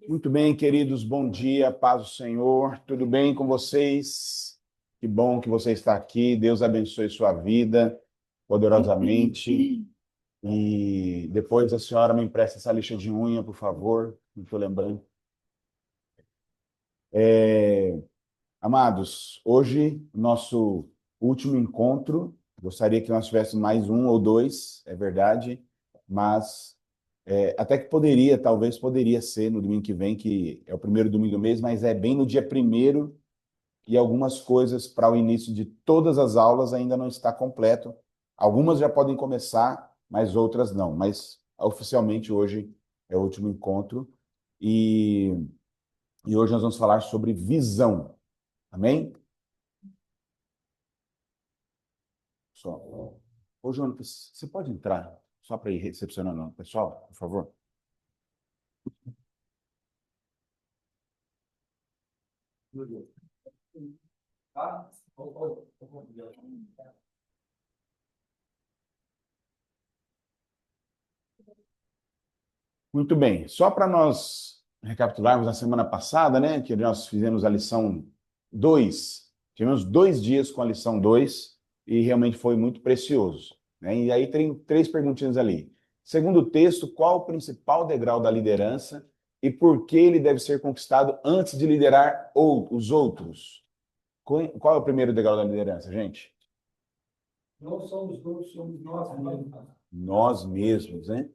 Muito bem, queridos, bom dia, paz do Senhor, tudo bem com vocês? Que bom que você está aqui, Deus abençoe sua vida poderosamente. E depois a senhora me empresta essa lixa de unha, por favor, não estou lembrando. Amados, hoje, nosso último encontro, gostaria que nós tivéssemos mais um ou dois, é verdade, mas até que poderia, talvez poderia ser no domingo que vem, que é o primeiro domingo do mês, mas é bem no dia primeiro e algumas coisas para o início de todas as aulas ainda não está completo. Algumas já podem começar, mas outras não. Mas oficialmente hoje é o último encontro e hoje nós vamos falar sobre visão. Amém? Só. Ô, Jonas, você pode entrar só para ir recepcionando o pessoal, por favor? Muito bem. Só para nós recapitularmos na semana passada, né, que nós fizemos a lição 2. Tivemos 2 dias com a lição 2 e realmente foi muito precioso, né? E aí tem 3 perguntinhas ali. Segundo o texto, qual o principal degrau da liderança e por que ele deve ser conquistado antes de liderar os outros? Qual é o primeiro degrau da liderança, gente? Não somos todos, somos nós mesmos. Nós mesmos, né?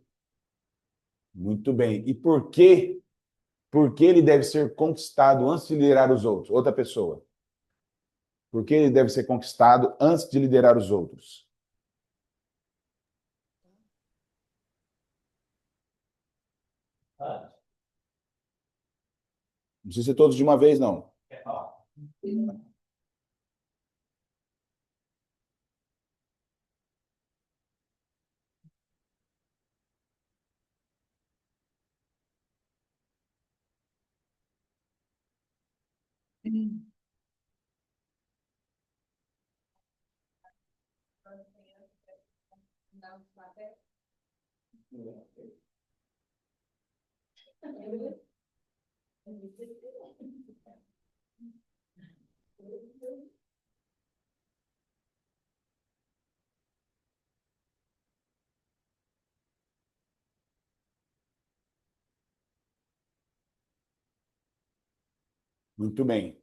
Muito bem. E por quê? Por que ele deve ser conquistado antes de liderar os outros? Outra pessoa. Por que ele deve ser conquistado antes de liderar os outros? Não precisa ser todos de uma vez, não. Muito bem.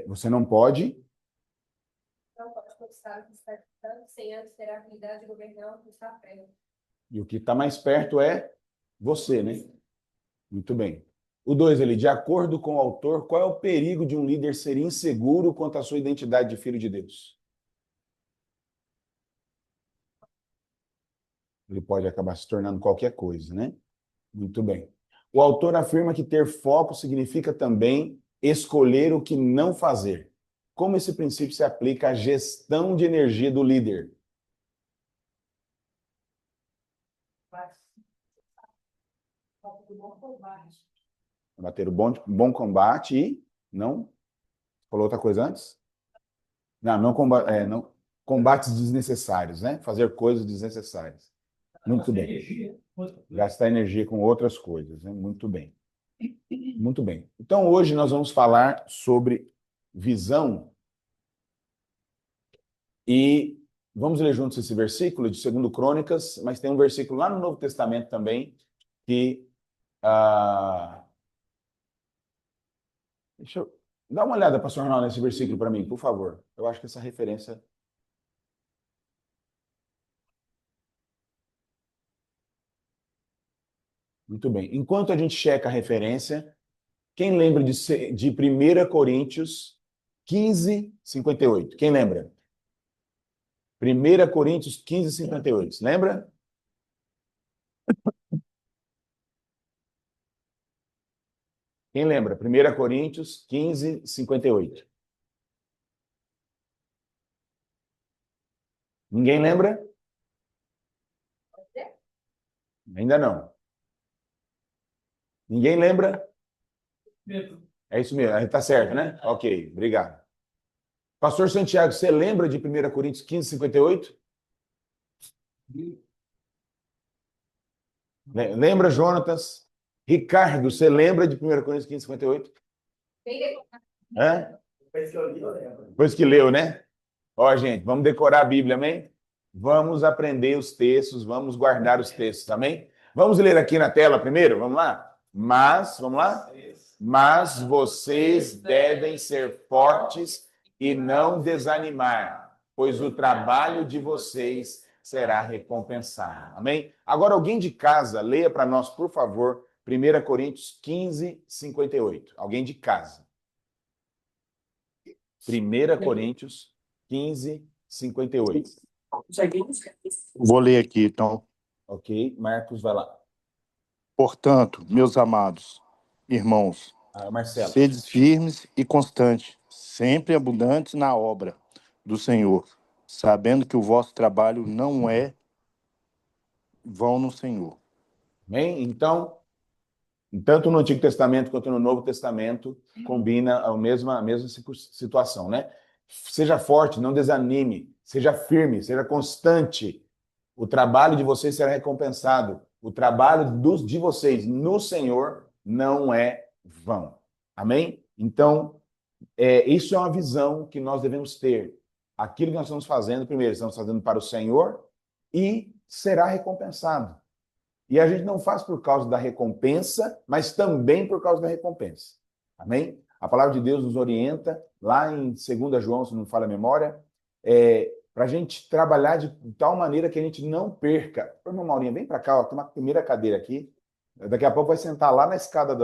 Você não pode. Não pode conquistar o que está distante, sem antes ter a habilidade de governar o que está perto. E o que está mais perto é você, né? Muito bem. O 2, ele, de acordo com o autor, qual é o perigo de um líder ser inseguro quanto à sua identidade de filho de Deus? Ele pode acabar se tornando qualquer coisa, né? Muito bem. O autor afirma que ter foco significa também escolher o que não fazer. Como esse princípio se aplica à gestão de energia do líder? Bater o bom combate e não... Falou outra coisa antes? Não, não combates desnecessários, né? Fazer coisas desnecessárias. Muito bem. Gastar energia com outras coisas, né? Muito bem. Muito bem. Então, hoje nós vamos falar sobre visão e vamos ler juntos esse versículo de 2 Crônicas, mas tem um versículo lá no Novo Testamento também que... deixa eu dar uma olhada, pastor Ronaldo, nesse versículo para mim, por favor. Eu acho que essa referência... Muito bem. Enquanto a gente checa a referência, quem lembra de 1 Coríntios 15:58? Quem lembra? 1 Coríntios 15:58. Lembra? Quem lembra? 1 Coríntios 15:58. Ninguém lembra? Ainda não. Ninguém lembra? É isso mesmo, está certo, né? Ok, obrigado. Pastor Santiago, você lembra de 1 Coríntios 15, 58? Lembra, Jonatas? Ricardo, você lembra de 1 Coríntios 15, 58? Hã? Depois que leu, né? Ó, gente, vamos decorar a Bíblia, amém? Vamos aprender os textos, vamos guardar os textos, amém? Vamos ler aqui na tela primeiro, vamos lá? Vamos lá? Mas vocês devem ser fortes e não desanimar, pois o trabalho de vocês será recompensado. Amém? Agora, alguém de casa, leia para nós, por favor, 1 Coríntios 15, 58. Alguém de casa. 1 Coríntios 15, 58. Vou ler aqui, então. Ok, Marcos, vai lá. Portanto, meus amados irmãos, Marcelo. sedes firmes e constantes, sempre abundantes na obra do Senhor, sabendo que o vosso trabalho não é vão no Senhor. Amém? Então, tanto no Antigo Testamento quanto no Novo Testamento, combina a mesma situação, né? Seja forte, não desanime, seja firme, seja constante. O trabalho de vocês será recompensado. O trabalho de vocês no Senhor não é vão. Amém? Então, isso é uma visão que nós devemos ter. Aquilo que nós estamos fazendo, primeiro, estamos fazendo para o Senhor e será recompensado. E a gente não faz por causa da recompensa, mas também por causa da recompensa. Amém? A palavra de Deus nos orienta, lá em 2 João, se não me falha a memória, para a gente trabalhar de tal maneira que a gente não perca. Ô, irmão Maurinho, vem para cá, ó, tem uma primeira cadeira aqui. Daqui a pouco vai sentar lá na escada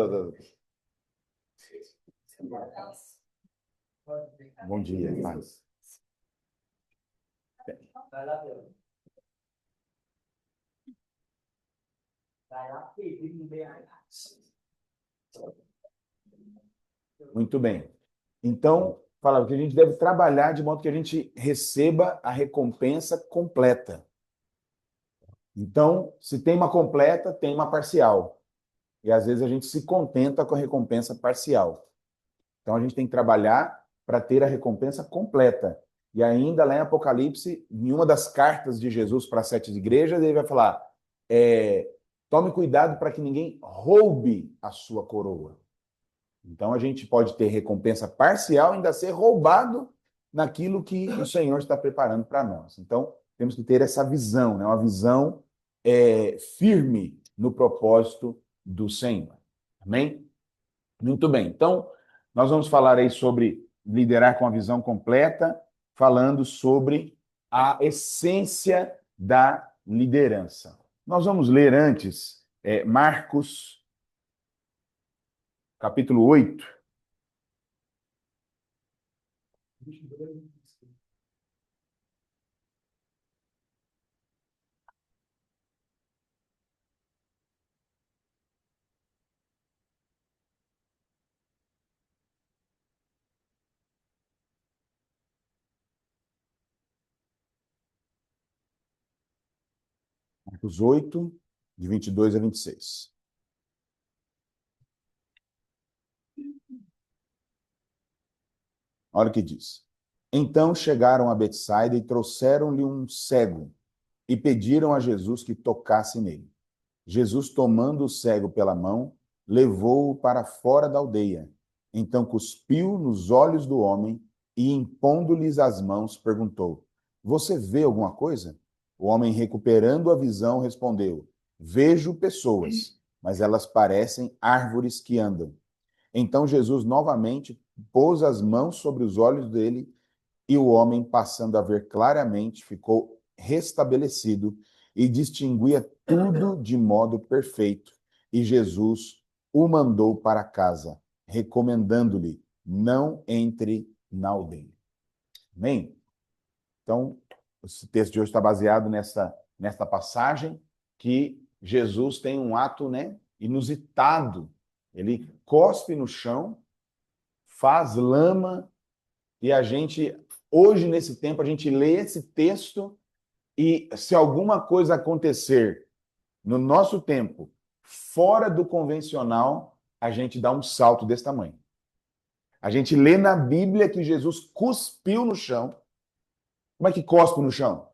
Bom dia, paz. Muito bem. Então, falava que a gente deve trabalhar de modo que a gente receba a recompensa completa. Então, se tem uma completa, tem uma parcial. E às vezes a gente se contenta com a recompensa parcial. Então a gente tem que trabalhar para ter a recompensa completa. E ainda lá em Apocalipse, em uma das cartas de Jesus para as 7 igrejas, ele vai falar: tome cuidado para que ninguém roube a sua coroa. Então a gente pode ter recompensa parcial e ainda ser roubado naquilo que o Senhor está preparando para nós. Então temos que ter essa visão, né? Uma visão firme no propósito do Senhor. Amém? Muito bem. Então, nós vamos falar aí sobre liderar com a visão completa, falando sobre a essência da liderança. Nós vamos ler antes Marcos, capítulo 8. Marcos 8, de 22 a 26. Olha o que diz. Então chegaram a Betsaida e trouxeram-lhe um cego e pediram a Jesus que tocasse nele. Jesus, tomando o cego pela mão, levou-o para fora da aldeia. Então cuspiu nos olhos do homem e, impondo-lhes as mãos, perguntou: Você vê alguma coisa? O homem, recuperando a visão, respondeu: Vejo pessoas, mas elas parecem árvores que andam. Então Jesus novamente pôs as mãos sobre os olhos dele e o homem, passando a ver claramente, ficou restabelecido e distinguia tudo de modo perfeito. E Jesus o mandou para casa, recomendando-lhe: não entre na aldeia. Amém? Então, esse texto de hoje está baseado nesta passagem que Jesus tem um ato, né, inusitado. Ele cospe no chão, faz lama, e a gente, hoje, nesse tempo, a gente lê esse texto e se alguma coisa acontecer no nosso tempo, fora do convencional, a gente dá um salto desse tamanho. A gente lê na Bíblia que Jesus cuspiu no chão. Como é que cospe no chão?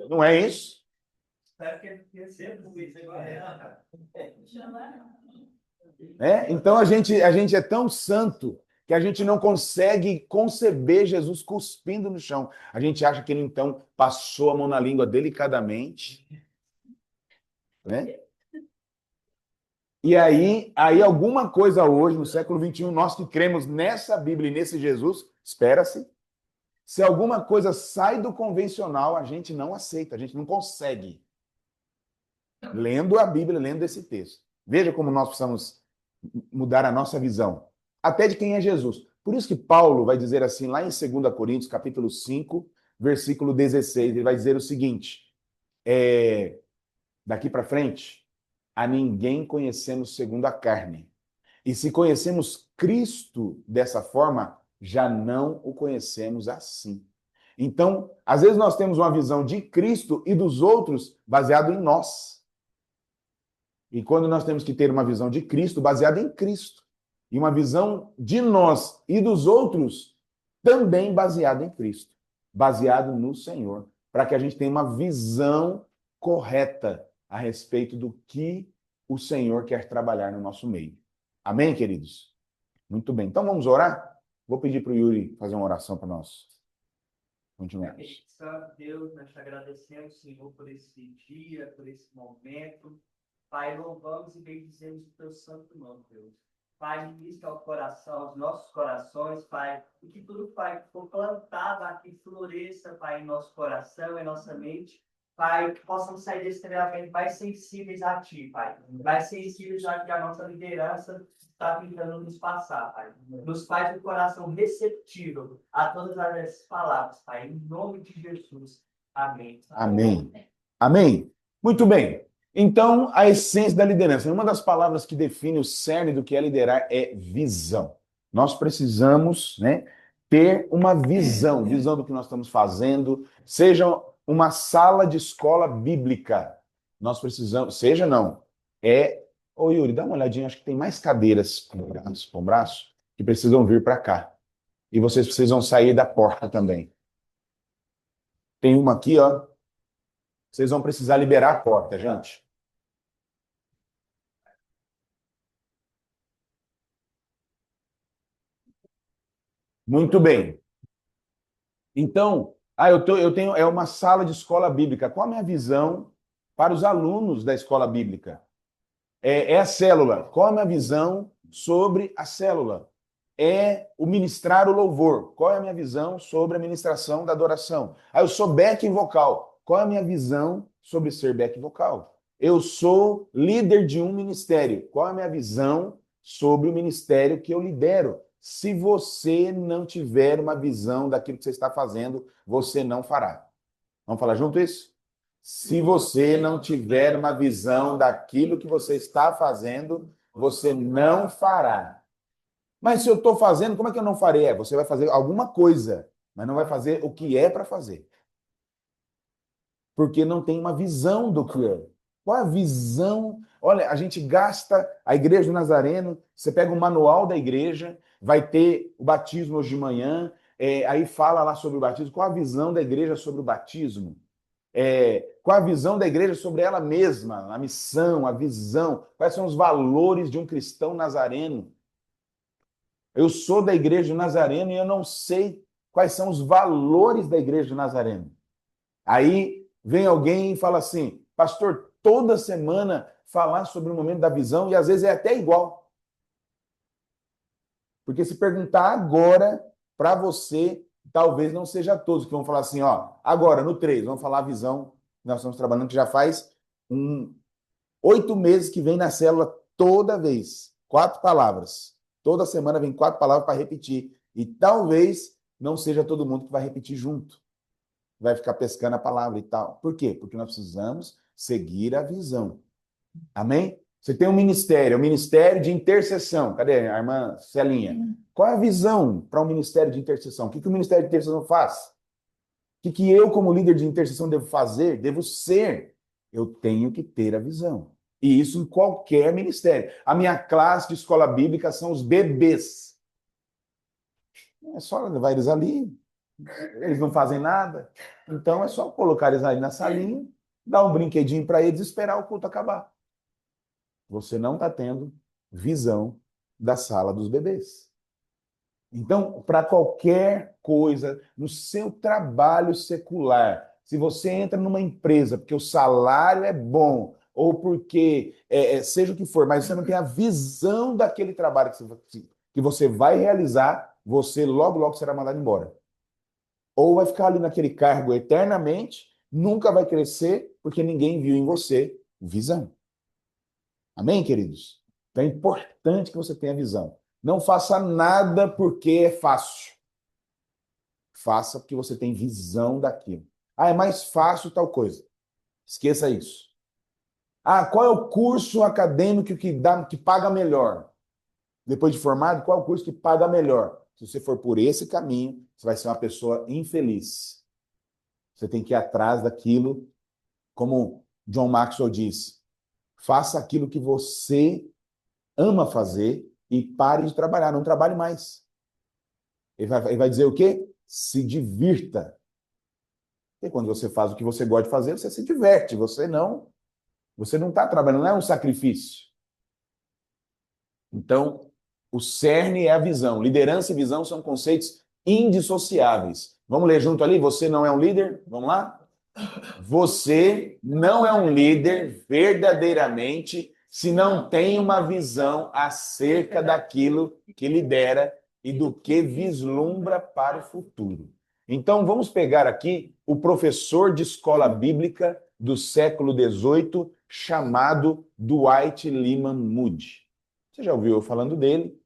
Não é isso? Então a gente é tão santo que a gente não consegue conceber Jesus cuspindo no chão. A gente acha que ele então passou a mão na língua delicadamente, né? E aí alguma coisa hoje, no século XXI, nós que cremos nessa Bíblia e nesse Jesus, espera-se, se alguma coisa sai do convencional, a gente não aceita, a gente não consegue. Lendo a Bíblia, lendo esse texto. Veja como nós precisamos mudar a nossa visão, até de quem é Jesus. Por isso que Paulo vai dizer assim, lá em 2 Coríntios, capítulo 5, versículo 16, ele vai dizer o seguinte, daqui para frente, a ninguém conhecemos segundo a carne. E se conhecemos Cristo dessa forma, já não o conhecemos assim. Então, às vezes nós temos uma visão de Cristo e dos outros baseado em nós. E quando nós temos que ter uma visão de Cristo baseada em Cristo. E uma visão de nós e dos outros também baseada em Cristo. Baseado no Senhor. Para que a gente tenha uma visão correta a respeito do que o Senhor quer trabalhar no nosso meio. Amém, queridos? Muito bem. Então vamos orar? Vou pedir para o Yuri fazer uma oração para nós. Continuemos. Santo Deus, nós te agradecemos, Senhor, por esse dia, por esse momento. Pai, louvamos e bendizemos o teu santo nome, Deus. Pai, ministra ao coração, aos nossos corações, Pai, e que tudo, Pai, que for plantado aqui floresça, Pai, em nosso coração, em nossa mente. Pai, que possamos sair desse treinamento mais sensíveis a Ti, Pai. Mais sensíveis a que a nossa liderança está tentando nos passar, Pai. Nos faz o coração receptível a todas as palavras, Pai. Em nome de Jesus. Amém. Amém. Amém. Muito bem. Então, a essência da liderança. Uma das palavras que define o cerne do que é liderar é visão. Nós precisamos, né, ter uma visão do que nós estamos fazendo, seja uma sala de escola bíblica. Nós precisamos, seja não, Ô Yuri, dá uma olhadinha, acho que tem mais cadeiras com braço que precisam vir para cá. E vocês precisam sair da porta também. Tem uma aqui, ó. Vocês vão precisar liberar a porta, gente. Muito bem. Então, eu tenho uma sala de escola bíblica. Qual a minha visão para os alunos da escola bíblica? É a célula. Qual a minha visão sobre a célula? É o ministrar o louvor. Qual é a minha visão sobre a ministração da adoração? Eu sou back vocal. Qual é a minha visão sobre ser back vocal? Eu sou líder de um ministério. Qual é a minha visão sobre o ministério que eu lidero? Se você não tiver uma visão daquilo que você está fazendo, você não fará. Vamos falar junto isso? Se você não tiver uma visão daquilo que você está fazendo, você não fará. Mas se eu estou fazendo, como é que eu não farei? Você vai fazer alguma coisa, mas não vai fazer o que é para fazer. Porque não tem uma visão do que é. Qual é a visão? Olha, a gente gasta a Igreja do Nazareno, você pega o manual da igreja, vai ter o batismo hoje de manhã, aí fala lá sobre o batismo. Qual a visão da igreja sobre o batismo? Qual a visão da igreja sobre ela mesma? A missão, a visão. Quais são os valores de um cristão nazareno? Eu sou da Igreja do Nazareno e eu não sei quais são os valores da Igreja do Nazareno. Aí vem alguém e fala assim, pastor, toda semana falar sobre o momento da visão e às vezes é até igual. Porque se perguntar agora para você, talvez não seja todos que vão falar assim, ó, agora no 3, vamos falar a visão que nós estamos trabalhando, que já faz 8 meses que vem na célula toda vez. 4 palavras. Toda semana vem 4 palavras para repetir. E talvez não seja todo mundo que vai repetir junto. Vai ficar pescando a palavra e tal. Por quê? Porque nós precisamos seguir a visão. Amém? Você tem um ministério, o ministério de intercessão. Cadê a irmã Celinha? Qual é a visão para um ministério de intercessão? O que o ministério de intercessão faz? O que eu, como líder de intercessão, devo fazer? Devo ser? Eu tenho que ter a visão. E isso em qualquer ministério. A minha classe de escola bíblica são os bebês. É só levar eles ali, eles não fazem nada. Então é só colocar eles aí na salinha, dar um brinquedinho para eles e esperar o culto acabar. Você não está tendo visão da sala dos bebês. Então, para qualquer coisa, no seu trabalho secular, se você entra numa empresa porque o salário é bom, ou porque seja o que for, mas você não tem a visão daquele trabalho que você vai realizar, você logo, logo será mandado embora. Ou vai ficar ali naquele cargo eternamente, nunca vai crescer, porque ninguém viu em você visão. Amém, queridos? Então é importante que você tenha visão. Não faça nada porque é fácil. Faça porque você tem visão daquilo. Ah, é mais fácil tal coisa. Esqueça isso. Ah, qual é o curso acadêmico que paga melhor? Depois de formado, qual é o curso que paga melhor? Se você for por esse caminho, você vai ser uma pessoa infeliz. Você tem que ir atrás daquilo, como John Maxwell diz, faça aquilo que você ama fazer e pare de trabalhar, não trabalhe mais. Ele vai dizer o quê? Se divirta. E quando você faz o que você gosta de fazer, você se diverte, você não está trabalhando, não é um sacrifício. Então, o cerne é a visão. Liderança e visão são conceitos indissociáveis. Vamos ler junto ali? Você não é um líder? Vamos lá? Você não é um líder verdadeiramente se não tem uma visão acerca daquilo que lidera e do que vislumbra para o futuro. Então, vamos pegar aqui o professor de escola bíblica do século XVIII, chamado Dwight Lyman Moody. Você já ouviu eu falando dele?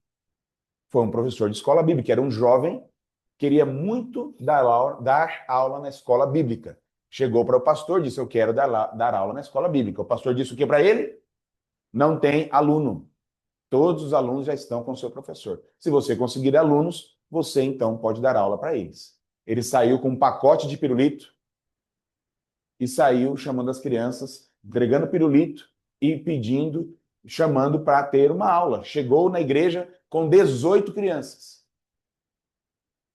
Foi um professor de escola bíblica, era um jovem, queria muito dar aula na escola bíblica. Chegou para o pastor, disse, eu quero dar aula na escola bíblica. O pastor disse o que para ele? Não tem aluno. Todos os alunos já estão com o seu professor. Se você conseguir alunos, você então pode dar aula para eles. Ele saiu com um pacote de pirulito e saiu chamando as crianças, entregando pirulito e pedindo, chamando para ter uma aula. Chegou na igreja com 18 crianças.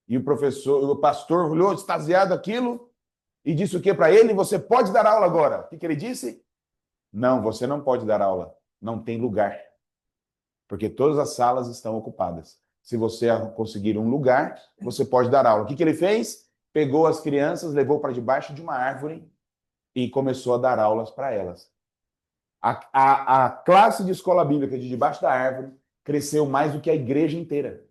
E o pastor olhou extasiado aquilo e disse o que para ele? Você pode dar aula agora. O que ele disse? Não, você não pode dar aula. Não tem lugar. Porque todas as salas estão ocupadas. Se você conseguir um lugar, você pode dar aula. O que ele fez? Pegou as crianças, levou para debaixo de uma árvore e começou a dar aulas para elas. A classe de escola bíblica de debaixo da árvore cresceu mais do que a igreja inteira.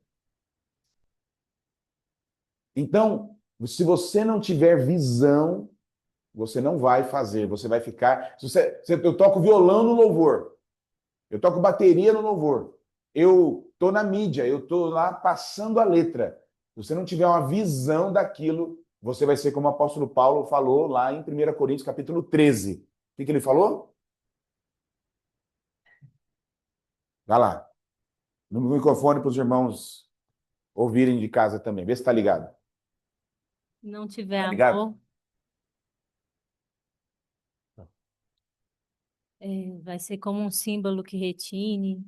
Então, se você não tiver visão, você não vai fazer, você vai ficar... Eu toco violão no louvor, eu toco bateria no louvor, eu estou na mídia, eu estou lá passando a letra. Se você não tiver uma visão daquilo, você vai ser como o apóstolo Paulo falou lá em 1 Coríntios capítulo 13. O que ele falou? Vai lá. No microfone para os irmãos ouvirem de casa também. Vê se está ligado. Não tiver Ligado? amor, vai ser como um símbolo que retine.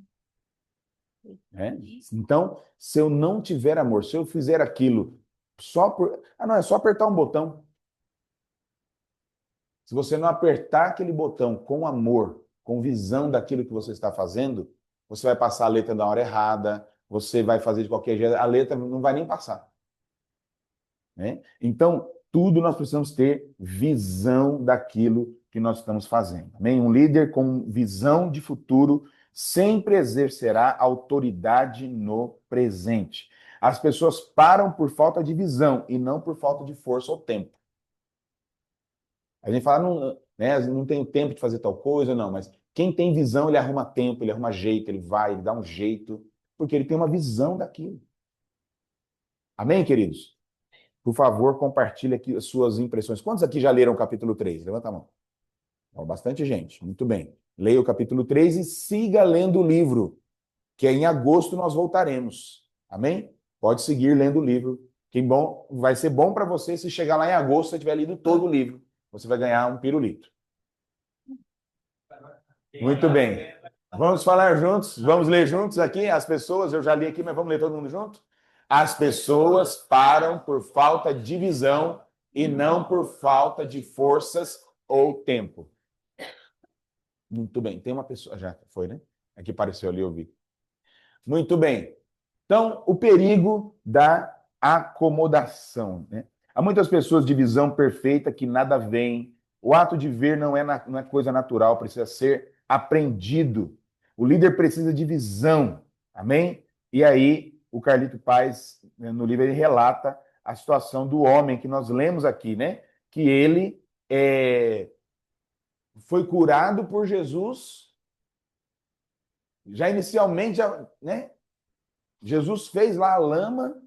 Então, se eu não tiver amor, se eu fizer aquilo só por... Ah, não, é só apertar um botão. Se você não apertar aquele botão com amor, com visão daquilo que você está fazendo, você vai passar a letra na hora errada, você vai fazer de qualquer jeito, a letra não vai nem passar. Né? Então, tudo nós precisamos ter visão daquilo que nós estamos fazendo. Amém? Um líder com visão de futuro sempre exercerá autoridade no presente. As pessoas param por falta de visão e não por falta de força ou tempo. A gente fala, não, né, não tenho tempo de fazer tal coisa, não, mas quem tem visão, ele arruma tempo, ele arruma jeito, ele vai, ele dá um jeito, porque ele tem uma visão daquilo. Amém, queridos? Por favor, compartilhe aqui as suas impressões. Quantos aqui já leram o capítulo 3? Levanta a mão. Bastante gente. Muito bem. Leia o capítulo 3 e siga lendo o livro, que em agosto nós voltaremos. Amém? Pode seguir lendo o livro. Vai ser bom para você se chegar lá em agosto e tiver lido todo o livro. Você vai ganhar um pirulito. Muito bem. Vamos falar juntos? Vamos ler juntos aqui? As pessoas, eu já li aqui, mas vamos ler todo mundo junto? As pessoas param por falta de visão e não por falta de forças ou tempo. Muito bem. Tem uma pessoa... Já foi, né? Aqui apareceu ali, eu vi. Muito bem. Então, o perigo da acomodação, né? Há muitas pessoas de visão perfeita que nada veem. O ato de ver não é coisa natural, precisa ser aprendido. O líder precisa de visão, amém? E aí, o Carlito Paes, né, no livro, ele relata a situação do homem que nós lemos aqui, né? Que ele foi curado por Jesus, já inicialmente, né? Jesus fez lá a lama,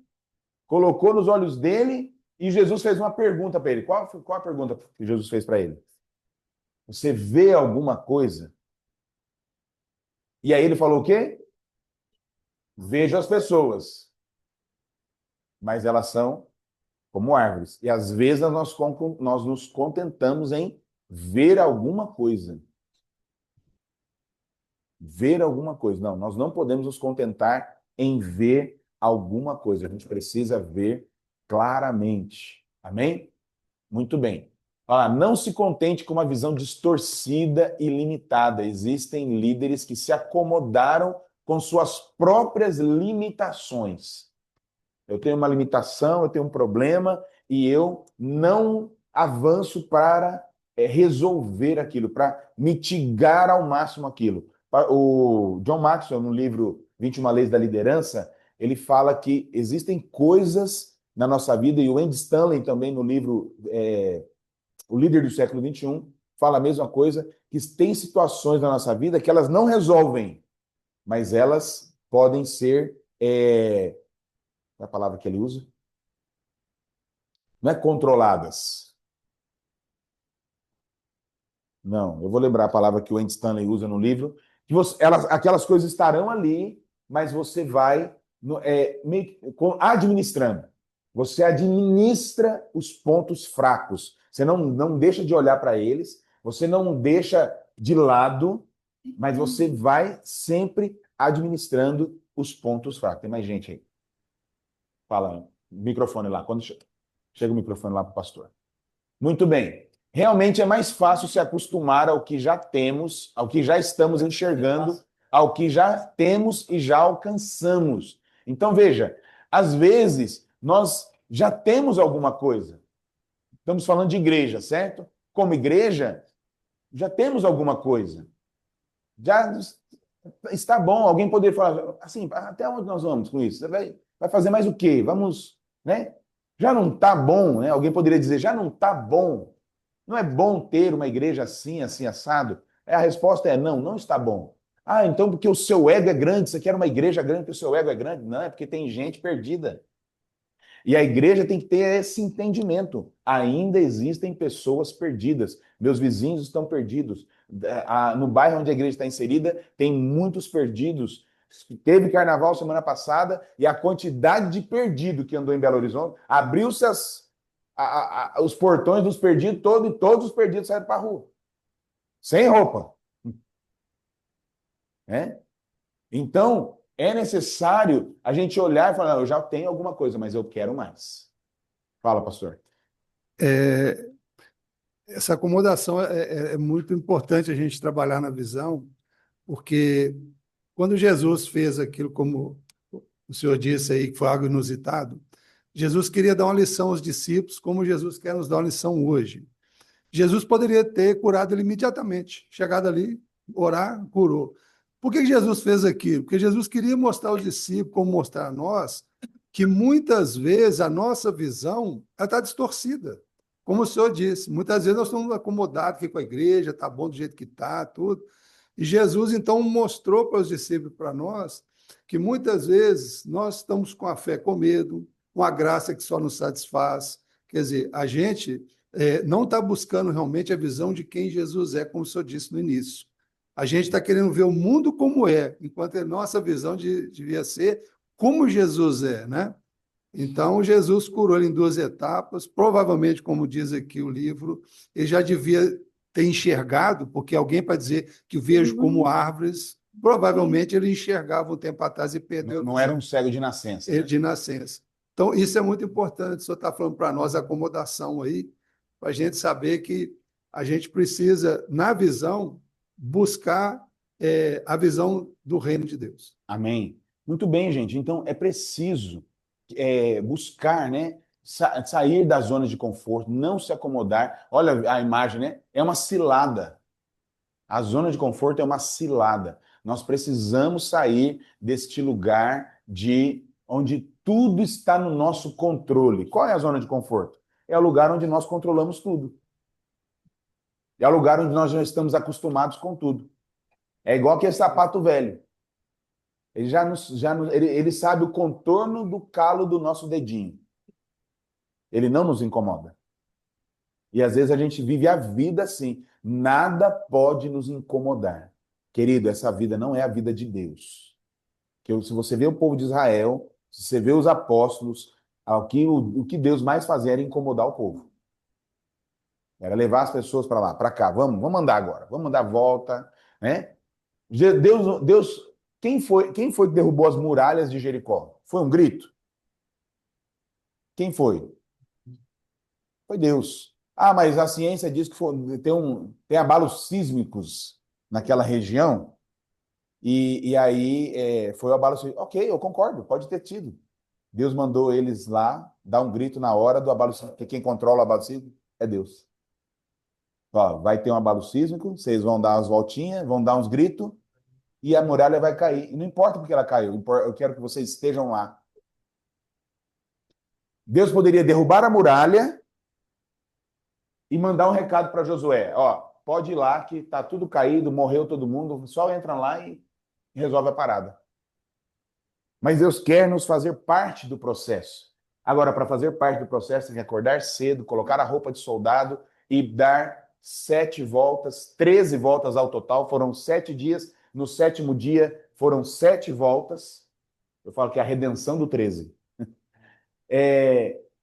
colocou nos olhos dele e Jesus fez uma pergunta para ele. Qual a pergunta que Jesus fez para ele? Você vê alguma coisa? E aí ele falou o quê? Vejo as pessoas, mas elas são como árvores. E às vezes nós nos contentamos em ver alguma coisa. Ver alguma coisa. Não, nós não podemos nos contentar em ver alguma coisa. A gente precisa ver claramente. Amém? Muito bem. Não se contente com uma visão distorcida e limitada. Existem líderes que se acomodaram com suas próprias limitações. Eu tenho uma limitação, eu tenho um problema e eu não avanço para resolver aquilo, para mitigar ao máximo aquilo. O John Maxwell, no livro 21 Leis da Liderança, ele fala que existem coisas na nossa vida, e o Andy Stanley também no livro O Líder do Século XXI fala a mesma coisa, que tem situações na nossa vida que elas não resolvem, mas elas podem ser... Qual é a palavra que ele usa? Não é controladas. Não, eu vou lembrar a palavra que o Andy Stanley usa no livro. Que aquelas coisas estarão ali, mas você vai administrando. Você administra os pontos fracos. Você não deixa de olhar para eles, você não deixa de lado, mas você vai sempre administrando os pontos fracos. Tem mais gente aí. Fala, microfone lá. Quando chega o microfone lá para o pastor. Muito bem. Realmente é mais fácil se acostumar ao que já temos, ao que já estamos enxergando, ao que já temos e já alcançamos. Então, veja, às vezes nós já temos alguma coisa. Estamos falando de igreja, certo? Como igreja, já temos alguma coisa. Já está bom. Alguém poderia falar assim, até onde nós vamos com isso? Você vai fazer mais o quê? Vamos, né? Já não está bom, né? Alguém poderia dizer, já não está bom. Não é bom ter uma igreja assim, assim, assado? A resposta é não, não está bom. Então porque o seu ego é grande, você quer uma igreja grande porque o seu ego é grande? Não, é porque tem gente perdida. E a igreja tem que ter esse entendimento. Ainda existem pessoas perdidas. Meus vizinhos estão perdidos. No bairro onde a igreja está inserida, tem muitos perdidos. Teve carnaval semana passada e a quantidade de perdido que andou em Belo Horizonte, abriu-se os portões dos perdidos e todos os perdidos saíram para a rua. Sem roupa. Então, é necessário a gente olhar e falar, eu já tenho alguma coisa, mas eu quero mais. Fala, pastor. Essa acomodação é muito importante a gente trabalhar na visão, porque quando Jesus fez aquilo, como o senhor disse aí, que foi algo inusitado, Jesus queria dar uma lição aos discípulos, como Jesus quer nos dar uma lição hoje. Jesus poderia ter curado ele imediatamente, chegado ali, orar, curou. Por que Jesus fez aquilo? Porque Jesus queria mostrar aos discípulos, como mostrar a nós, que muitas vezes a nossa visão está distorcida. Como o senhor disse, muitas vezes nós estamos acomodados aqui com a igreja, está bom do jeito que está, tudo. E Jesus, então, mostrou para os discípulos, para nós, que muitas vezes nós estamos com a fé com medo, com a graça que só nos satisfaz. Quer dizer, a gente não está buscando realmente a visão de quem Jesus é, como o senhor disse no início. A gente está querendo ver o mundo como é, enquanto a nossa visão devia ser como Jesus é, né? Então, Jesus curou ele em 2 etapas, provavelmente, como diz aqui o livro, ele já devia ter enxergado, porque alguém para dizer que vejo como árvores, provavelmente ele enxergava um tempo atrás e perdeu Não era um cego de nascença, né? de nascença. Então, isso é muito importante. O senhor está falando para nós a acomodação aí, para a gente saber que a gente precisa, na visão, buscar a visão do reino de Deus. Amém. Muito bem, gente. Então, é preciso buscar, né? Sair das zonas de conforto, não se acomodar. Olha a imagem, né? É uma cilada. A zona de conforto é uma cilada. Nós precisamos sair deste lugar de onde tudo está no nosso controle. Qual é a zona de conforto? É o lugar onde nós controlamos tudo. É o lugar onde nós já estamos acostumados com tudo. É igual aquele sapato velho. Ele sabe o contorno do calo do nosso dedinho. Ele não nos incomoda. E às vezes a gente vive a vida assim. Nada pode nos incomodar. Querido, essa vida não é a vida de Deus. Se você vê o povo de Israel, se você vê os apóstolos, o que Deus mais fazia era incomodar o povo. Era levar as pessoas para lá, para cá. Vamos andar agora. Vamos dar a volta, né? Deus, quem foi que derrubou as muralhas de Jericó? Foi um grito? Quem foi? Foi Deus. Ah, mas a ciência diz que tem abalos sísmicos naquela região, e aí foi o abalo sísmico. Ok, eu concordo, pode ter tido. Deus mandou eles lá dar um grito na hora do abalo sísmico, porque quem controla o abalo sísmico é Deus. Ó, vai ter um abalo sísmico, vocês vão dar umas voltinhas, vão dar uns gritos, e a muralha vai cair. E não importa porque ela caiu, eu quero que vocês estejam lá. Deus poderia derrubar a muralha e mandar um recado para Josué. Ó, pode ir lá que tá tudo caído, morreu todo mundo, só entra lá e resolve a parada. Mas Deus quer nos fazer parte do processo. Agora, para fazer parte do processo, tem que acordar cedo, colocar a roupa de soldado e dar 7 voltas, 13 voltas ao total. Foram 7 dias. No 7º dia, foram 7 voltas. Eu falo que é a redenção do 13.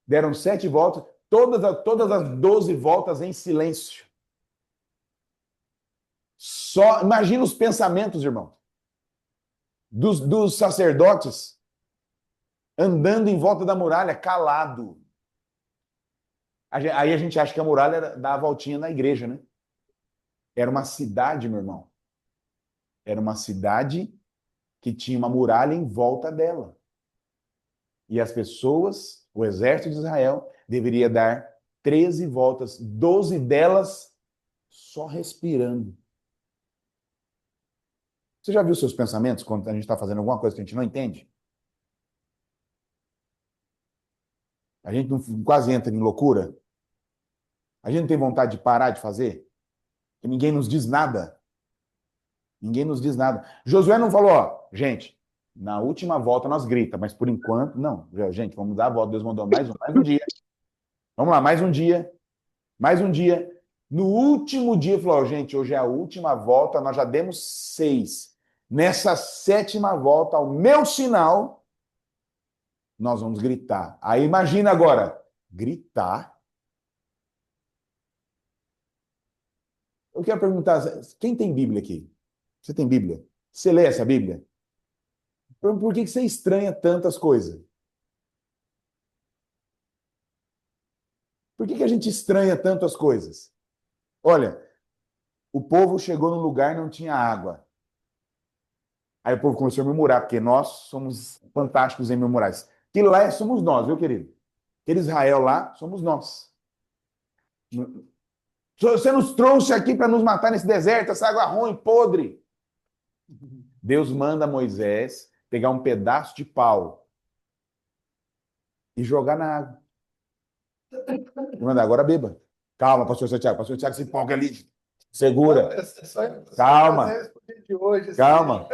Deram 7 voltas, todas as 12 voltas em silêncio. Só imagina os pensamentos, irmão, dos sacerdotes andando em volta da muralha, calado. Aí a gente acha que a muralha era dar a voltinha na igreja, né? Era uma cidade, meu irmão. Era uma cidade que tinha uma muralha em volta dela. E as pessoas, o exército de Israel, deveria dar 13 voltas, 12 delas só respirando. Você já viu seus pensamentos quando a gente está fazendo alguma coisa que a gente não entende? A gente quase entra em loucura? A gente não tem vontade de parar de fazer? Porque ninguém nos diz nada. Ninguém nos diz nada. Josué não falou, ó, gente, na última volta nós grita, mas por enquanto, não. Gente, vamos dar a volta. Deus mandou mais um dia. Vamos lá, mais um dia. Mais um dia. No último dia, falou, ó, gente, hoje é a última volta, nós já demos 6. Nessa 7ª volta, ao meu sinal, nós vamos gritar. Aí imagina agora, gritar. Eu quero perguntar, quem tem Bíblia aqui? Você tem Bíblia? Você lê essa Bíblia? Por que você estranha tantas coisas? Por que a gente estranha tantas coisas? Olha, o povo chegou num lugar e não tinha água. Aí o povo começou a murmurar, porque nós somos fantásticos em murmurar. Aquilo lá somos nós, viu, querido? Aquele Israel lá, somos nós. Você nos trouxe aqui para nos matar nesse deserto, essa água ruim, podre. Deus manda Moisés pegar um pedaço de pau e jogar na água. Manda, agora beba. Calma, pastor Santiago. Pastor Santiago se empolga ali. Segura. Calma. Calma.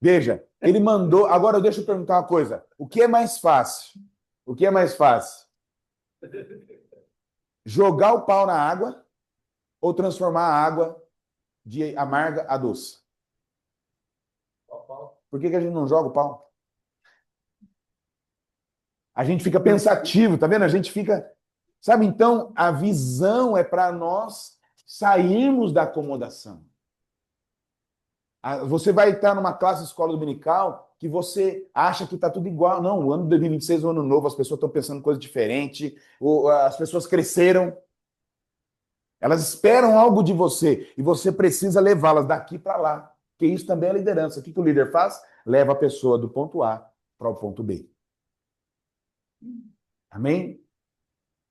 Veja, ele mandou. Agora deixa eu perguntar uma coisa. O que é mais fácil? O que é mais fácil? Jogar o pau na água ou transformar a água de amarga a doce? Por que a gente não joga o pau? A gente fica pensativo, tá vendo? A gente fica. Sabe, então, a visão é para nós sairmos da acomodação. Você vai estar numa classe de escola dominical que você acha que está tudo igual. Não, o ano de 2026 é um ano novo, as pessoas estão pensando coisa diferente, as pessoas cresceram. Elas esperam algo de você e você precisa levá-las daqui para lá. Porque isso também é liderança. O que o líder faz? Leva a pessoa do ponto A para o ponto B. Amém?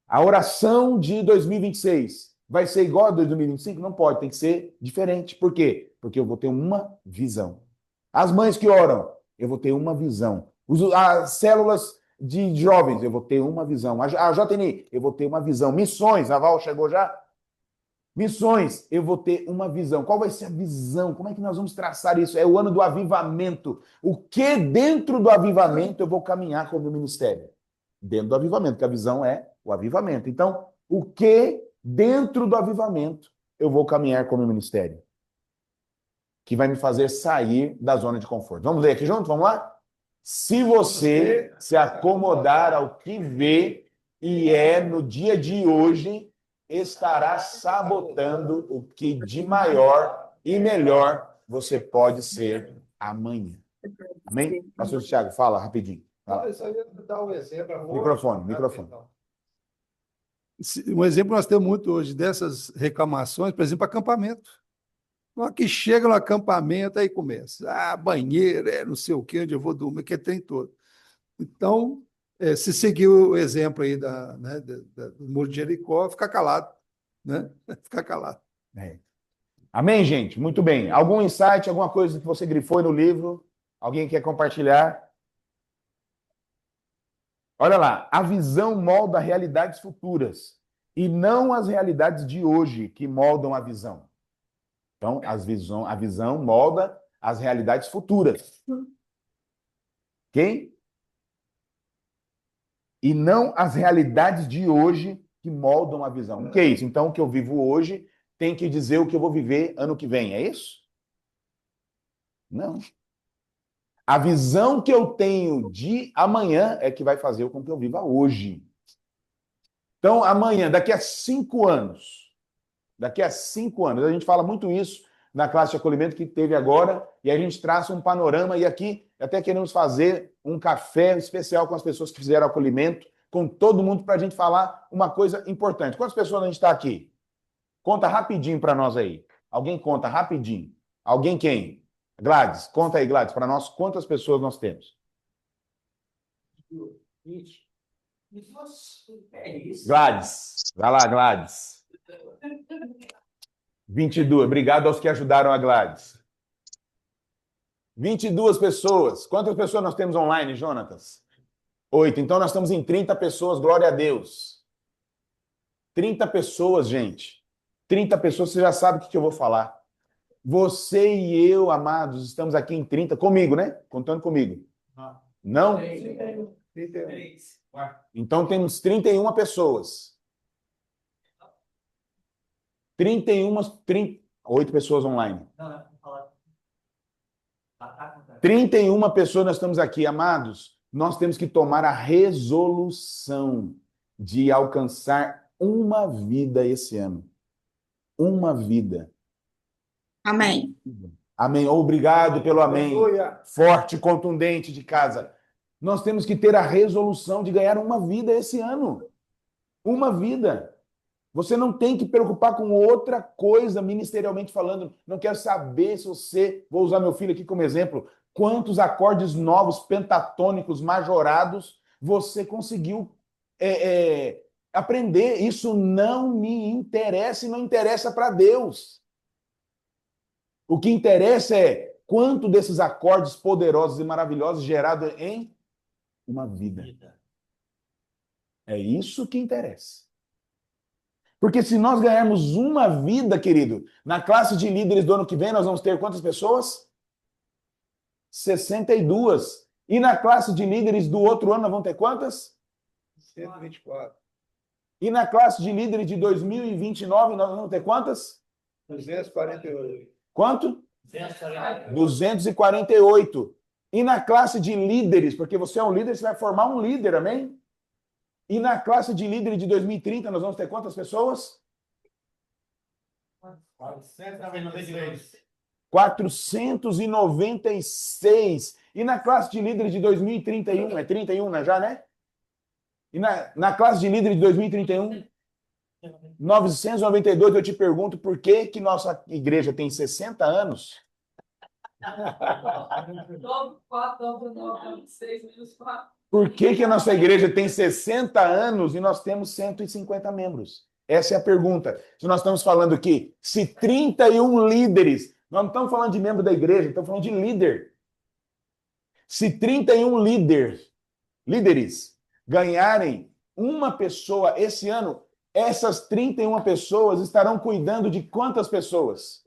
A oração de 2026 vai ser igual a 2025? Não pode, tem que ser diferente. Por quê? Porque eu vou ter uma visão. As mães que oram, eu vou ter uma visão. As células de jovens, eu vou ter uma visão. A JNI, eu vou ter uma visão. Missões, a Val chegou já? Missões, eu vou ter uma visão. Qual vai ser a visão? Como é que nós vamos traçar isso? É o ano do avivamento. O que dentro do avivamento eu vou caminhar como ministério? Dentro do avivamento, porque a visão é o avivamento. Então, o que dentro do avivamento eu vou caminhar como ministério? Que vai me fazer sair da zona de conforto. Vamos ler aqui junto? Vamos lá? Se você se acomodar ao que vê e é no dia de hoje, estará sabotando o que de maior e melhor você pode ser amanhã. Amém? Pastor Thiago, fala rapidinho. Fala. Eu só ia dar um exemplo. Microfone. Um exemplo que nós temos muito hoje dessas reclamações, por exemplo, acampamento. Na que chega no acampamento, aí começa. Banheiro, não sei o quê, onde eu vou dormir, que é trem todo. Então, se seguir o exemplo aí do Muro de Jericó, ficar calado. Né? Ficar calado. Amém, gente? Muito bem. Algum insight, alguma coisa que você grifou no livro? Alguém quer compartilhar? Olha lá, a visão molda realidades futuras e não as realidades de hoje que moldam a visão. Então, a visão molda as realidades futuras. Ok? E não as realidades de hoje que moldam a visão. O que é isso? Então, o que eu vivo hoje tem que dizer o que eu vou viver ano que vem. É isso? Não. A visão que eu tenho de amanhã é que vai fazer com que eu viva hoje. Então, amanhã, daqui a 5 anos, a gente fala muito isso na classe de acolhimento que teve agora, e a gente traça um panorama, e aqui até queremos fazer um café especial com as pessoas que fizeram acolhimento, com todo mundo, para a gente falar uma coisa importante. Quantas pessoas a gente está aqui? Conta rapidinho para nós aí. Alguém conta rapidinho. Alguém quem? Gladys, conta aí, Gladys, para nós, quantas pessoas nós temos? 20. É isso. Gladys, vai lá, Gladys. 22. Obrigado aos que ajudaram a Gladys. 22 pessoas. Quantas pessoas nós temos online, Jonatas? 8. Então nós estamos em 30 pessoas, glória a Deus. 30 pessoas, gente. 30 pessoas, você já sabe o que eu vou falar. Você e eu, amados, estamos aqui em 30, comigo, né? Contando comigo. Não? 3. Então temos 31 pessoas. 8 pessoas online. 31 pessoas nós estamos aqui, amados. Nós temos que tomar a resolução de alcançar uma vida esse ano. Uma vida. Amém. Amém. Obrigado pelo amém. Forte, contundente de casa. Nós temos que ter a resolução de ganhar uma vida esse ano. Uma vida. Você não tem que preocupar com outra coisa, ministerialmente falando. Não quero saber se você, vou usar meu filho aqui como exemplo, quantos acordes novos, pentatônicos, majorados, você conseguiu aprender. Isso não me interessa e não interessa para Deus. O que interessa é quanto desses acordes poderosos e maravilhosos gerados em uma vida. É isso que interessa. Porque se nós ganharmos uma vida, querido, na classe de líderes do ano que vem, nós vamos ter quantas pessoas? 62. E na classe de líderes do outro ano, nós vamos ter quantas? 124. E na classe de líderes de 2029, nós vamos ter quantas? 248. Quanto? 248. E na classe de líderes, porque você é um líder, você vai formar um líder, amém? E na classe de líderes de 2030, nós vamos ter quantas pessoas? 496. E na classe de líderes de 2031, é 31, né, já, né? E na classe de líderes de 2031, 992, eu te pergunto por que que nossa igreja tem 60 anos? 4. Por que que a nossa igreja tem 60 anos e nós temos 150 membros? Essa é a pergunta. Se nós estamos falando aqui, se 31 líderes, nós não estamos falando de membro da igreja, estamos falando de líder. Se 31 líderes ganharem uma pessoa esse ano, essas 31 pessoas estarão cuidando de quantas pessoas?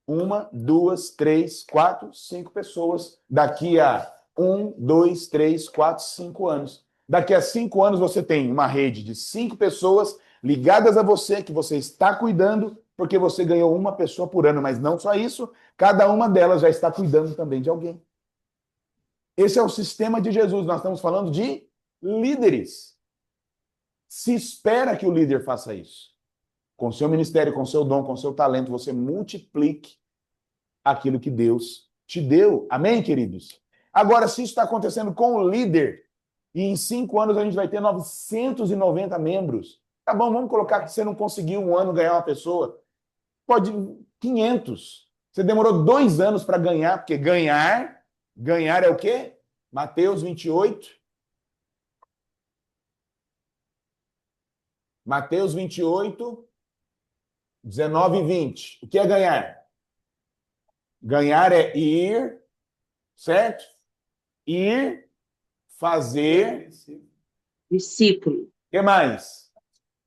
1, 2, 3, 4, 5 pessoas. Daqui a 1, 2, 3, 4, 5 anos. Daqui a 5 anos você tem uma rede de 5 pessoas ligadas a você, que você está cuidando, porque você ganhou uma pessoa por ano. Mas não só isso, cada uma delas já está cuidando também de alguém. Esse é o sistema de Jesus. Nós estamos falando de líderes. Se espera que o líder faça isso. Com seu ministério, com seu dom, com seu talento, você multiplique aquilo que Deus te deu. Amém, queridos? Agora, se isso está acontecendo com o líder, e em 5 anos a gente vai ter 990 membros, tá bom, vamos colocar que você não conseguiu um ano ganhar uma pessoa. Pode 500. Você demorou 2 anos para ganhar, porque ganhar é o quê? Mateus 28. Mateus 28, 19 e 20. O que é ganhar? Ganhar é ir, certo? Ir, fazer. Discípulo. O que mais?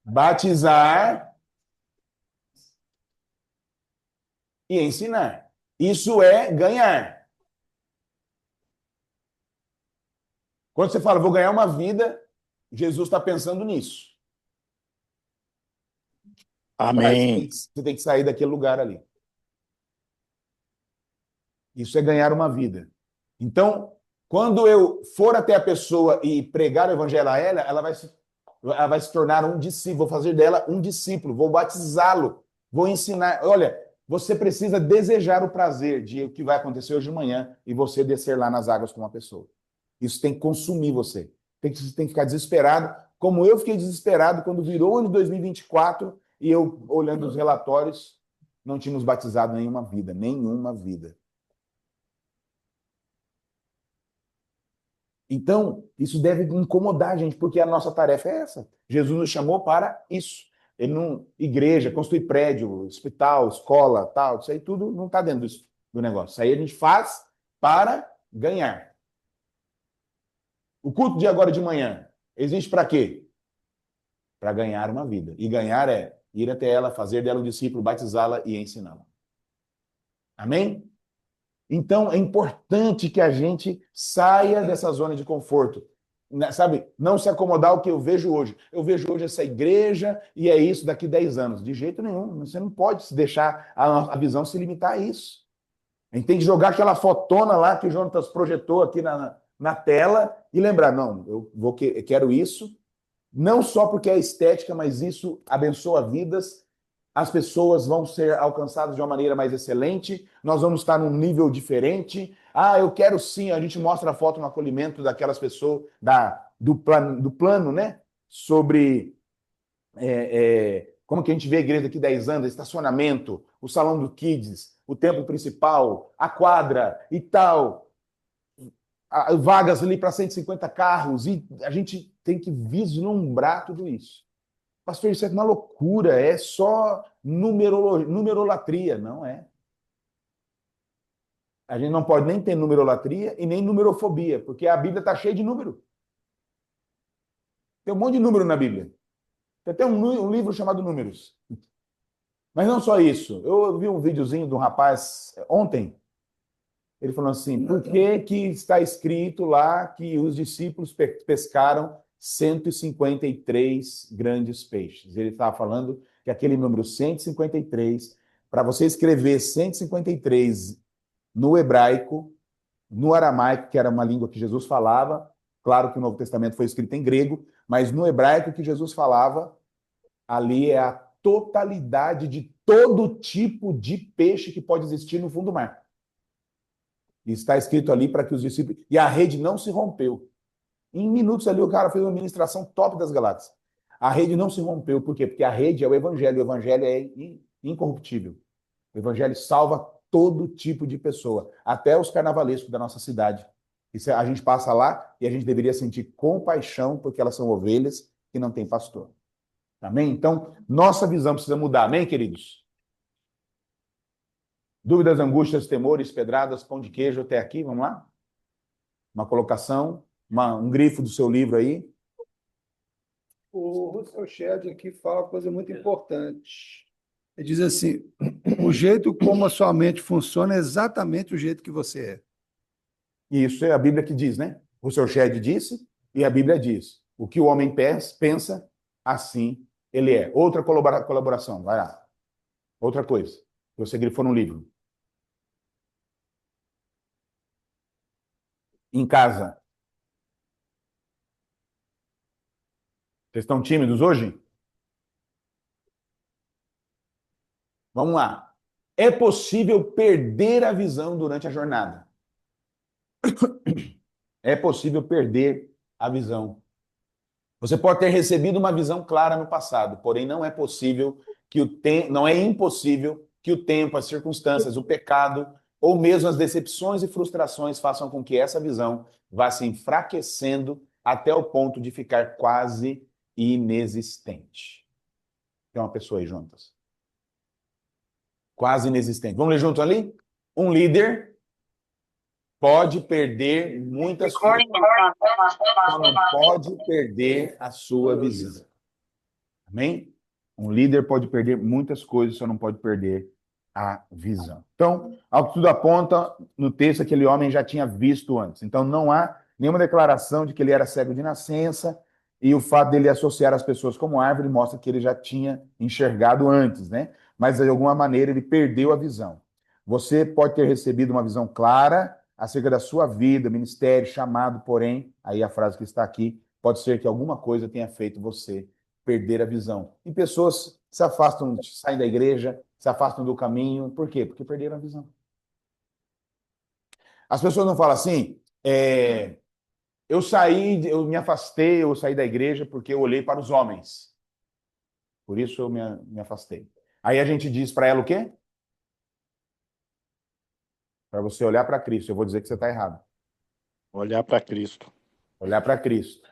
Batizar e ensinar. Isso é ganhar. Quando você fala, vou ganhar uma vida, Jesus está pensando nisso. Amém. Você tem que sair daquele lugar ali. Isso é ganhar uma vida. Então, quando eu for até a pessoa e pregar o evangelho a ela, ela vai se tornar um discípulo. Vou fazer dela um discípulo. Vou batizá-lo. Vou ensinar. Olha, você precisa desejar o prazer de o que vai acontecer hoje de manhã e você descer lá nas águas com uma pessoa. Isso tem que consumir você. Você tem que ficar desesperado, como eu fiquei desesperado quando virou o ano de 2024 e eu, olhando os relatórios, não tínhamos batizado nenhuma vida. Nenhuma vida. Então, isso deve incomodar a gente, porque a nossa tarefa é essa. Jesus nos chamou para isso. Ele não... Igreja, construir prédio, hospital, escola, tal, isso aí tudo não está dentro do negócio. Isso aí a gente faz para ganhar. O culto de agora de manhã existe para quê? Para ganhar uma vida. E ganhar é ir até ela, fazer dela um discípulo, batizá-la e ensiná-la. Amém? Então, é importante que a gente saia dessa zona de conforto. Sabe? Não se acomodar ao que eu vejo hoje. Eu vejo hoje essa igreja e é isso daqui 10 anos. De jeito nenhum. Você não pode se deixar a visão se limitar a isso. A gente tem que jogar aquela fotona lá que o Jonatas projetou aqui na tela e lembrar, não, eu quero isso, não só porque é estética, mas isso abençoa vidas. As pessoas vão ser alcançadas de uma maneira mais excelente, nós vamos estar num nível diferente. Ah, eu quero sim, a gente mostra a foto no acolhimento daquelas pessoas, do plano, né? Sobre como que a gente vê a igreja daqui 10 anos, estacionamento, o salão do Kids, o templo principal, a quadra e tal, vagas ali para 150 carros, e a gente tem que vislumbrar tudo isso. Pastor, isso é uma loucura, é só numerolatria. Não é. A gente não pode nem ter numerolatria e nem numerofobia, porque a Bíblia está cheia de número. Tem um monte de número na Bíblia. Tem até um livro chamado Números. Mas não só isso. Eu vi um videozinho de um rapaz ontem. Ele falou assim, por que está escrito lá que os discípulos pescaram 153 grandes peixes? Ele estava falando que aquele número 153, para você escrever 153 no hebraico, no aramaico, que era uma língua que Jesus falava, claro que o Novo Testamento foi escrito em grego, mas no hebraico que Jesus falava, ali é a totalidade de todo tipo de peixe que pode existir no fundo do mar. E está escrito ali para que os discípulos... E a rede não se rompeu. Em minutos ali o cara fez uma ministração top das galáxias. A rede não se rompeu. Por quê? Porque a rede é o evangelho. O evangelho é incorruptível. O evangelho salva todo tipo de pessoa, até os carnavalescos da nossa cidade. A gente passa lá e a gente deveria sentir compaixão porque elas são ovelhas que não têm pastor. Amém? Então, nossa visão precisa mudar. Amém, queridos? Dúvidas, angústias, temores, pedradas, pão de queijo até aqui, vamos lá? Uma colocação, um grifo do seu livro aí. O Russell Shedd aqui fala uma coisa muito importante. Ele diz assim, o jeito como a sua mente funciona é exatamente o jeito que você é. Isso é a Bíblia que diz, né? O Russell Shedd disse e a Bíblia diz. O que o homem pensa, assim ele é. Outra colaboração, vai lá. Outra coisa que você grifou no livro. Em casa. Vocês estão tímidos hoje? Vamos lá. É possível perder a visão durante a jornada. É possível perder a visão. Você pode ter recebido uma visão clara no passado, porém não é possível não é impossível que o tempo, as circunstâncias, o pecado ou mesmo as decepções e frustrações façam com que essa visão vá se enfraquecendo até o ponto de ficar quase inexistente. Tem uma pessoa aí juntas. Quase inexistente. Vamos ler junto ali? Um líder pode perder muitas coisas, só não pode perder a sua visão. Amém? Um líder pode perder muitas coisas, só não pode perder a visão. Então, ao que tudo aponta, no texto, aquele homem já tinha visto antes. Então, não há nenhuma declaração de que ele era cego de nascença, e o fato dele associar as pessoas como árvore mostra que ele já tinha enxergado antes, né? Mas, de alguma maneira, ele perdeu a visão. Você pode ter recebido uma visão clara acerca da sua vida, ministério, chamado, porém, aí a frase que está aqui, pode ser que alguma coisa tenha feito você perder a visão. E pessoas se afastam, saem da igreja, se afastam do caminho. Por quê? Porque perderam a visão. As pessoas não falam assim, eu me afastei, eu saí da igreja porque eu olhei para os homens. Por isso eu me afastei. Aí a gente diz para ela o quê? Para você olhar para Cristo. Eu vou dizer que você está errado. Olhar para Cristo. Olhar para Cristo.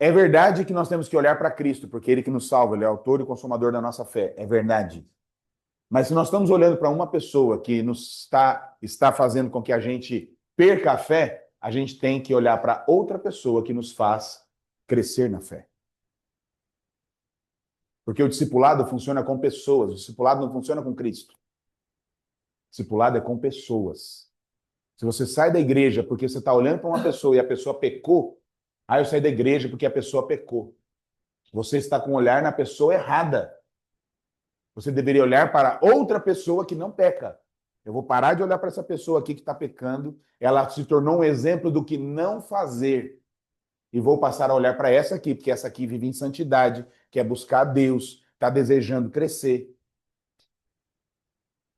É verdade que nós temos que olhar para Cristo, porque Ele que nos salva, Ele é autor e consumador da nossa fé. É verdade. Mas se nós estamos olhando para uma pessoa que nos está fazendo com que a gente perca a fé, a gente tem que olhar para outra pessoa que nos faz crescer na fé. Porque o discipulado funciona com pessoas, o discipulado não funciona com Cristo. O discipulado é com pessoas. Se você sai da igreja porque você está olhando para uma pessoa e a pessoa pecou, eu saí da igreja porque a pessoa pecou. Você está com o olhar na pessoa errada. Você deveria olhar para outra pessoa que não peca. Eu vou parar de olhar para essa pessoa aqui que está pecando. Ela se tornou um exemplo do que não fazer. E vou passar a olhar para essa aqui, porque essa aqui vive em santidade, quer buscar a Deus, está desejando crescer.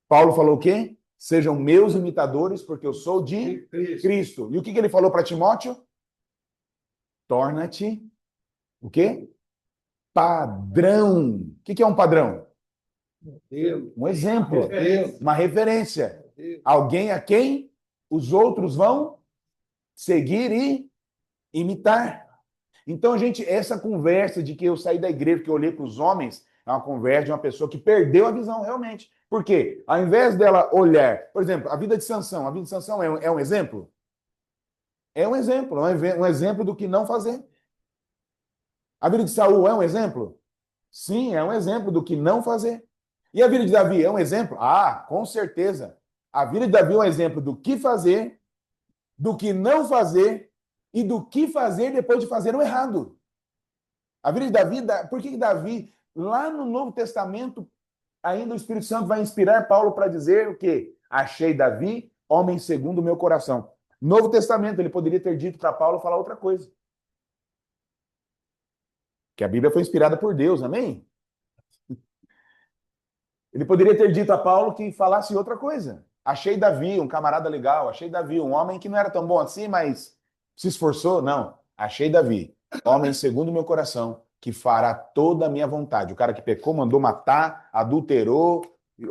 Paulo falou o quê? Sejam meus imitadores, porque eu sou de Cristo. E o que ele falou para Timóteo? Torna-te o quê? Padrão. O que é um padrão? Um exemplo, uma referência. Alguém a quem os outros vão seguir e imitar. Então, gente, essa conversa de que eu saí da igreja, que eu olhei para os homens, é uma conversa de uma pessoa que perdeu a visão realmente. Por quê? Ao invés dela olhar, por exemplo, a vida de Sansão é um exemplo? É um exemplo, um exemplo do que não fazer. A vida de Saul é um exemplo? Sim, é um exemplo do que não fazer. E a vida de Davi é um exemplo? Com certeza. A vida de Davi é um exemplo do que fazer, do que não fazer e do que fazer depois de fazer o errado. A vida de Davi, por que Davi, lá no Novo Testamento, ainda o Espírito Santo vai inspirar Paulo para dizer o quê? Achei Davi, homem segundo o meu coração. Novo Testamento, ele poderia ter dito para Paulo falar outra coisa. Porque a Bíblia foi inspirada por Deus, amém? Ele poderia ter dito a Paulo que falasse outra coisa. Achei Davi um camarada legal, achei Davi um homem que não era tão bom assim, mas se esforçou. Não, achei Davi, homem segundo o meu coração, que fará toda a minha vontade. O cara que pecou, mandou matar, adulterou,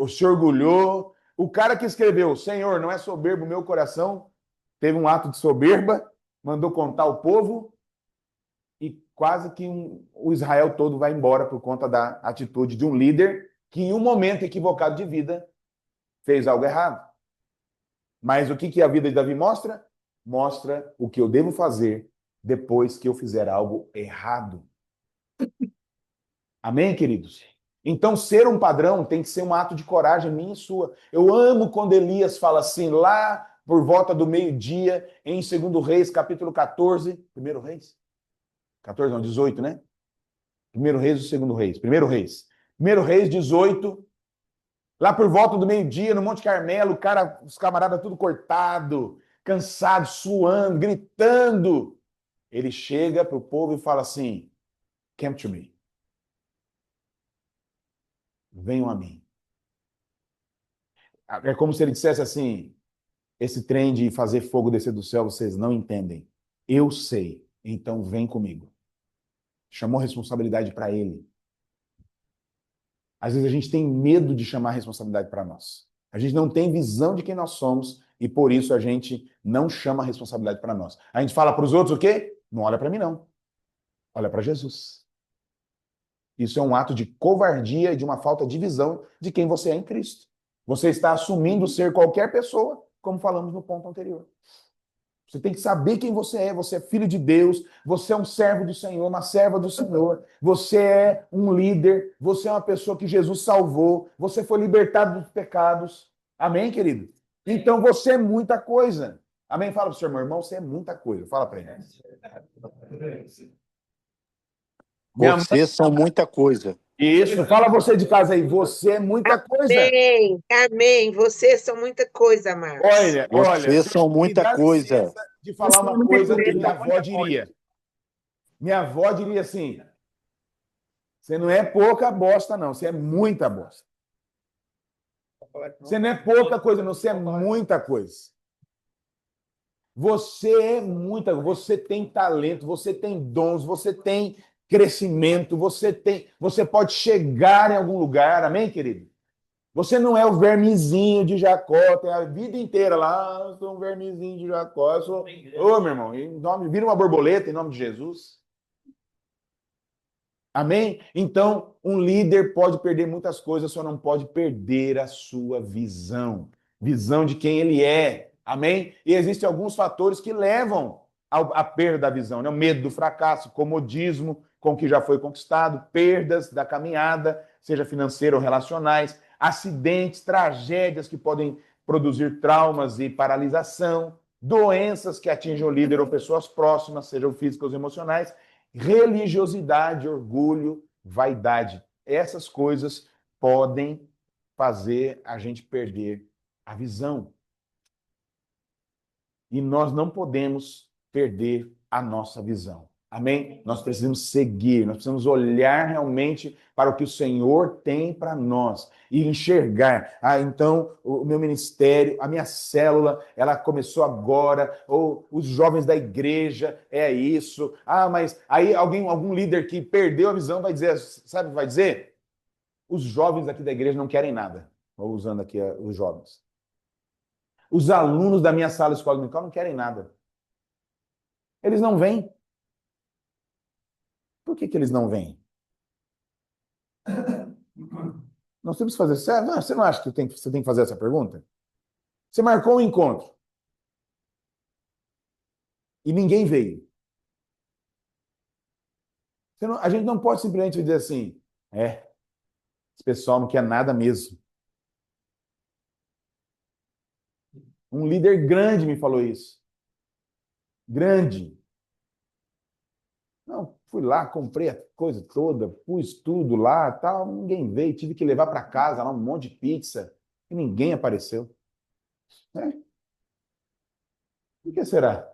se orgulhou. O cara que escreveu, Senhor, não é soberbo o meu coração, teve um ato de soberba, mandou contar o povo e quase que o Israel todo vai embora por conta da atitude de um líder que em um momento equivocado de vida fez algo errado. Mas o que a vida de Davi mostra? Mostra o que eu devo fazer depois que eu fizer algo errado. Amém, queridos? Então, ser um padrão tem que ser um ato de coragem minha e sua. Eu amo quando Elias fala assim, lá por volta do meio-dia, em 2 Reis, capítulo 14. 1 Reis? 14 não, 18, né? 1 Reis ou 2 Reis? 1 Reis. 1 Reis 18, lá por volta do meio-dia, no Monte Carmelo, os camaradas tudo cortado, cansado, suando, gritando. Ele chega para o povo e fala assim, come to me. Venham a mim. É como se ele dissesse assim, esse trem de fazer fogo descer do céu, vocês não entendem. Eu sei, então vem comigo. Chamou a responsabilidade para ele. Às vezes a gente tem medo de chamar a responsabilidade para nós. A gente não tem visão de quem nós somos e por isso a gente não chama a responsabilidade para nós. A gente fala para os outros o quê? Não olha para mim não. Olha para Jesus. Isso é um ato de covardia e de uma falta de visão de quem você é em Cristo. Você está assumindo ser qualquer pessoa, como falamos no ponto anterior. Você tem que saber quem você é filho de Deus, você é um servo do Senhor, uma serva do Senhor, você é um líder, você é uma pessoa que Jesus salvou, você foi libertado dos pecados. Amém, querido? Então você é muita coisa. Amém? Fala para o seu irmão, você é muita coisa. Fala para ele. Vocês são muita coisa. Isso, fala você de casa aí, você é muita coisa. Amém, amém. Vocês são muita coisa, Marcos. Olha, Vocês são me muita dá coisa. licença de falar uma coisa que minha avó diria. Minha avó diria assim, você não é pouca bosta, não, você é muita bosta. Você não é pouca coisa, não, você é muita coisa. Você é muita, você tem talento, você tem dons, você tem crescimento, você pode chegar em algum lugar, amém, querido? Você não é o vermezinho de Jacó, tem a vida inteira lá, eu sou um vermezinho de Jacó, eu sou... Ô, meu irmão, vira uma borboleta em nome de Jesus. Amém? Então, um líder pode perder muitas coisas, só não pode perder a sua visão. Visão de quem ele é. Amém? E existem alguns fatores que levam à perda da visão, né? O medo do fracasso, comodismo com o que já foi conquistado, perdas da caminhada, seja financeira ou relacionais, acidentes, tragédias que podem produzir traumas e paralisação, doenças que atingem o líder ou pessoas próximas, sejam físicas ou emocionais, religiosidade, orgulho, vaidade. Essas coisas podem fazer a gente perder a visão. E nós não podemos perder a nossa visão. Amém? Nós precisamos seguir, nós precisamos olhar realmente para o que o Senhor tem para nós e enxergar. Então, o meu ministério, a minha célula, ela começou agora, ou os jovens da igreja, é isso. Mas aí algum líder que perdeu a visão vai dizer, sabe o que vai dizer? Os jovens aqui da igreja não querem nada. Estou usando aqui os jovens. Os alunos da minha sala de escola dominical não querem nada. Eles não vêm. Por que eles não vêm? Nós temos que fazer sério? Não, você não acha que você tem que fazer essa pergunta? Você marcou um encontro e ninguém veio. A gente não pode simplesmente dizer assim, esse pessoal não quer nada mesmo. Um líder grande me falou isso. Grande. Não, fui lá, comprei a coisa toda, pus tudo lá, tal, ninguém veio, tive que levar para casa lá um monte de pizza e ninguém apareceu. Por que será?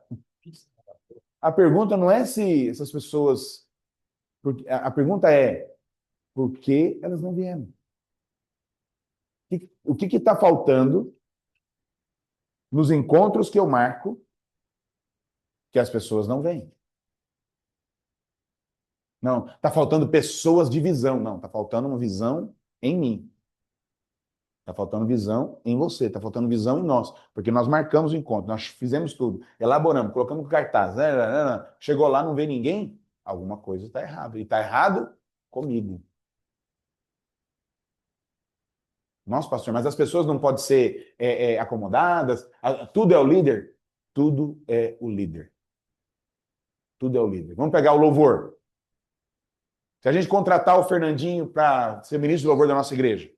A pergunta não é se essas pessoas Porque a pergunta é, por que elas não vieram? O que está faltando nos encontros que eu marco que as pessoas não vêm? Não, está faltando pessoas de visão. Não, está faltando uma visão em mim. Está faltando visão em você, está faltando visão em nós, porque nós marcamos o encontro, nós fizemos tudo, elaboramos, colocamos cartaz, chegou lá, não vê ninguém, alguma coisa está errada. E está errado comigo. Nossa, pastor, mas as pessoas não podem ser acomodadas, tudo é o líder? Tudo é o líder. Tudo é o líder. Vamos pegar o louvor. Se a gente contratar o Fernandinho para ser ministro do louvor da nossa igreja,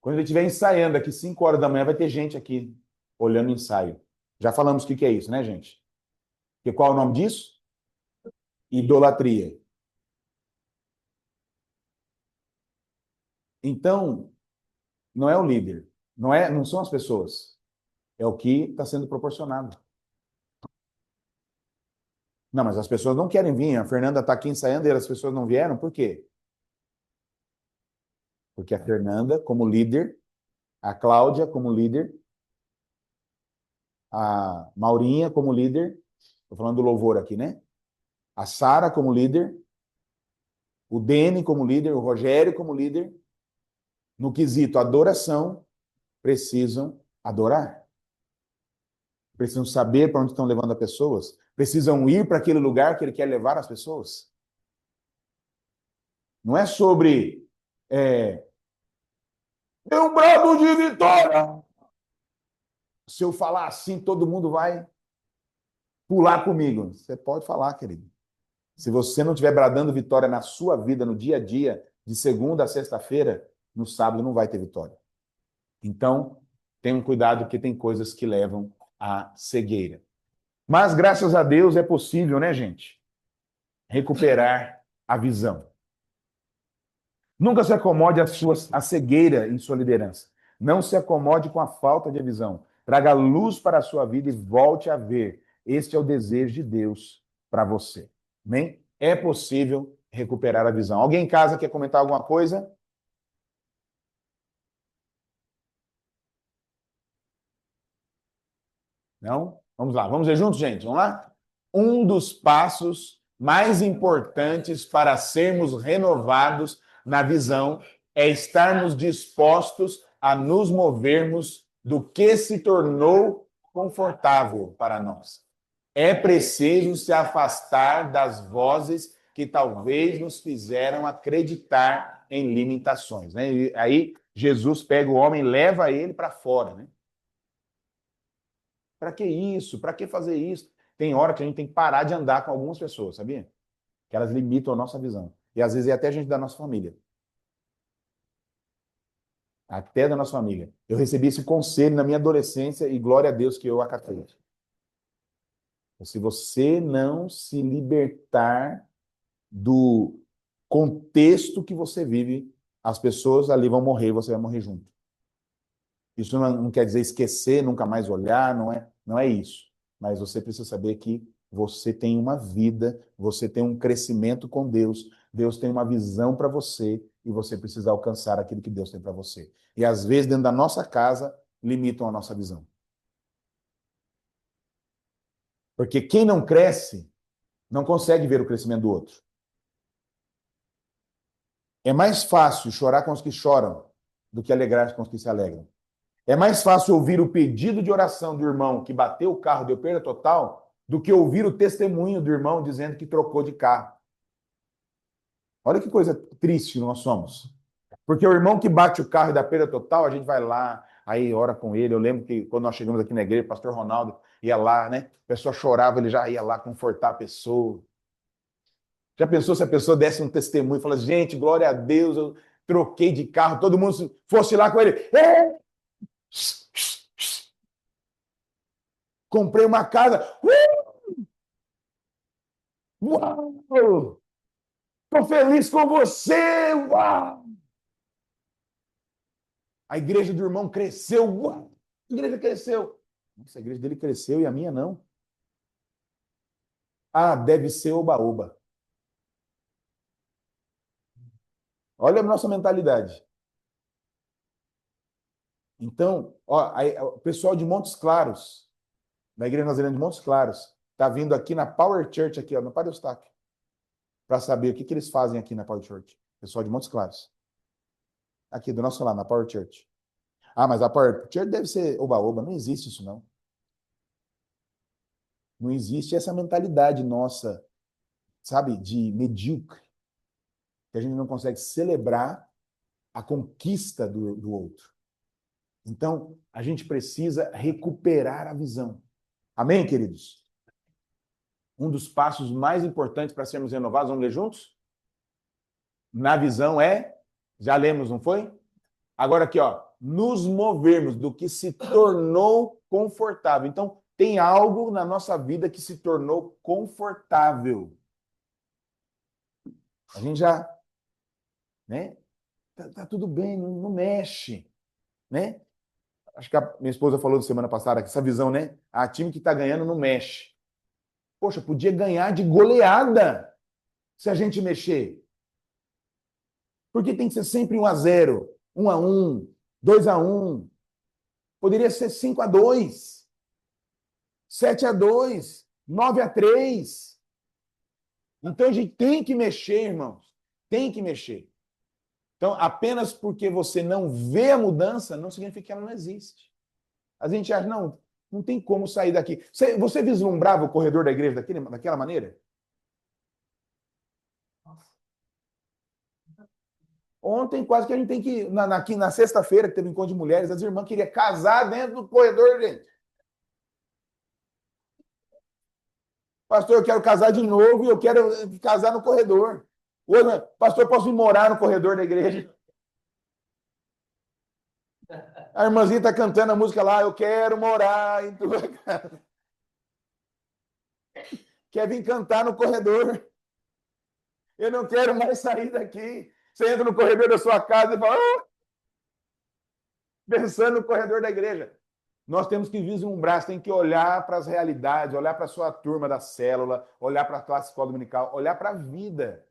quando ele estiver ensaiando aqui 5 horas da manhã, vai ter gente aqui olhando o ensaio. Já falamos o que é isso, né, gente? E qual é o nome disso? Idolatria. Então, não é o líder, não são as pessoas, é o que está sendo proporcionado. Não, mas as pessoas não querem vir. A Fernanda está aqui ensaiando e as pessoas não vieram. Por quê? Porque a Fernanda, como líder, a Cláudia, como líder, a Maurinha, como líder, estou falando do louvor aqui, né? A Sara, como líder, o Dene, como líder, o Rogério, como líder, no quesito adoração, precisam adorar. Precisam saber para onde estão levando as pessoas. Precisam ir para aquele lugar que ele quer levar as pessoas. Não é sobre um brado de vitória. Se eu falar assim, todo mundo vai pular comigo. Você pode falar, querido. Se você não estiver bradando vitória na sua vida, no dia a dia, de segunda a sexta-feira, no sábado não vai ter vitória. Então, tenham cuidado, porque tem coisas que levam à cegueira. Mas, graças a Deus, é possível, né, gente? Recuperar a visão. Nunca se acomode à cegueira em sua liderança. Não se acomode com a falta de visão. Traga luz para a sua vida e volte a ver. Este é o desejo de Deus para você. Amém? É possível recuperar a visão. Alguém em casa quer comentar alguma coisa? Não? Vamos lá. Vamos ver juntos, gente? Vamos lá? Um dos passos mais importantes para sermos renovados na visão é estarmos dispostos a nos movermos do que se tornou confortável para nós. É preciso se afastar das vozes que talvez nos fizeram acreditar em limitações, né? E aí Jesus pega o homem e leva ele para fora, né? Para que isso? Para que fazer isso? Tem hora que a gente tem que parar de andar com algumas pessoas, sabia? Que elas limitam a nossa visão. E às vezes é até gente da nossa família. Até da nossa família. Eu recebi esse conselho na minha adolescência e glória a Deus que eu acatei. Se você não se libertar do contexto que você vive, as pessoas ali vão morrer e você vai morrer junto. Isso não quer dizer esquecer, nunca mais olhar, não é isso. Mas você precisa saber que você tem uma vida, você tem um crescimento com Deus, Deus tem uma visão para você e você precisa alcançar aquilo que Deus tem para você. E às vezes, dentro da nossa casa, limitam a nossa visão. Porque quem não cresce, não consegue ver o crescimento do outro. É mais fácil chorar com os que choram do que alegrar com os que se alegram. É mais fácil ouvir o pedido de oração do irmão que bateu o carro, deu perda total, do que ouvir o testemunho do irmão dizendo que trocou de carro. Olha que coisa triste nós somos. Porque o irmão que bate o carro e dá perda total, a gente vai lá, aí ora com ele. Eu lembro que quando nós chegamos aqui na igreja, o pastor Ronaldo ia lá, né? A pessoa chorava, ele já ia lá confortar a pessoa. Já pensou se a pessoa desse um testemunho e falasse, gente, glória a Deus, eu troquei de carro, todo mundo fosse lá com ele. Comprei uma casa. Uau! Estou feliz com você! Uau! A igreja do irmão cresceu. Uau, a igreja cresceu. Nossa, a igreja dele cresceu e a minha não. Ah, deve ser oba-oba. Olha a nossa mentalidade. Então, ó, o pessoal de Montes Claros, da Igreja Nazarena de Montes Claros, está vindo aqui na Power Church, aqui, ó, no Padre Eustáquio, para saber o que eles fazem aqui na Power Church. Pessoal de Montes Claros. Aqui, do nosso lado, na Power Church. Ah, mas a Power Church deve ser oba-oba. Não existe isso, não. Não existe essa mentalidade nossa, sabe, de medíocre, que a gente não consegue celebrar a conquista do outro. Então, a gente precisa recuperar a visão. Amém, queridos? Um dos passos mais importantes para sermos renovados, vamos ler juntos? Na visão já lemos, não foi? Agora aqui, ó, nos movermos do que se tornou confortável. Então, tem algo na nossa vida que se tornou confortável. A gente já, né? Tá tudo bem, não mexe, né? Acho que a minha esposa falou semana passada, essa visão, né? A time que tá ganhando não mexe. Poxa, podia ganhar de goleada se a gente mexer. Porque tem que ser sempre 1-0, 1-1, 2-1. Poderia ser 5-2, 7-2, 9-3. Então a gente tem que mexer, irmãos. Tem que mexer. Então, apenas porque você não vê a mudança, não significa que ela não existe. A gente acha, não tem como sair daqui. Você vislumbrava o corredor da igreja daquela maneira? Ontem, quase que a gente tem que, na sexta-feira, que teve um encontro de mulheres, as irmãs queriam casar dentro do corredor, gente. Pastor, eu quero casar de novo e eu quero casar no corredor. Pastor, posso ir morar no corredor da igreja? A irmãzinha está cantando a música lá, eu quero morar em tua casa. Quer vir cantar no corredor. Eu não quero mais sair daqui. Você entra no corredor da sua casa e fala, pensando no corredor da igreja. Nós temos que vislumbrar, você tem que olhar para as realidades, olhar para a sua turma da célula, olhar para a classe escola dominical, olhar para a vida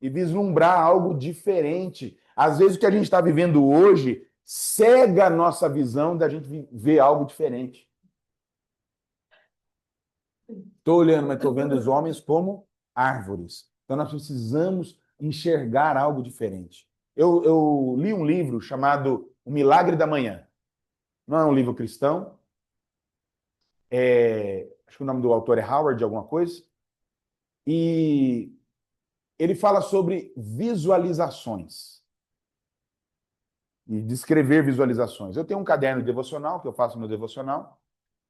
e vislumbrar algo diferente. Às vezes o que a gente está vivendo hoje cega a nossa visão da gente ver algo diferente. Estou olhando, mas estou vendo os homens como árvores. Então nós precisamos enxergar algo diferente. Eu li um livro chamado O Milagre da Manhã. Não é um livro cristão. Acho que o nome do autor é Howard, alguma coisa. E ele fala sobre visualizações. E descrever visualizações. Eu tenho um caderno devocional, que eu faço no devocional,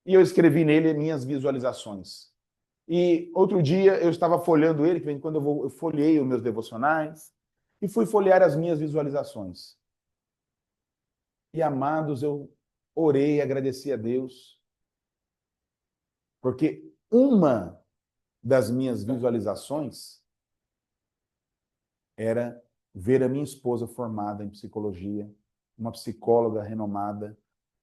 e eu escrevi nele minhas visualizações. E outro dia eu estava folheando ele, que quando eu folhei os meus devocionais, e fui folhear as minhas visualizações. E, amados, eu orei e agradeci a Deus, porque uma das minhas visualizações era ver a minha esposa formada em psicologia, uma psicóloga renomada,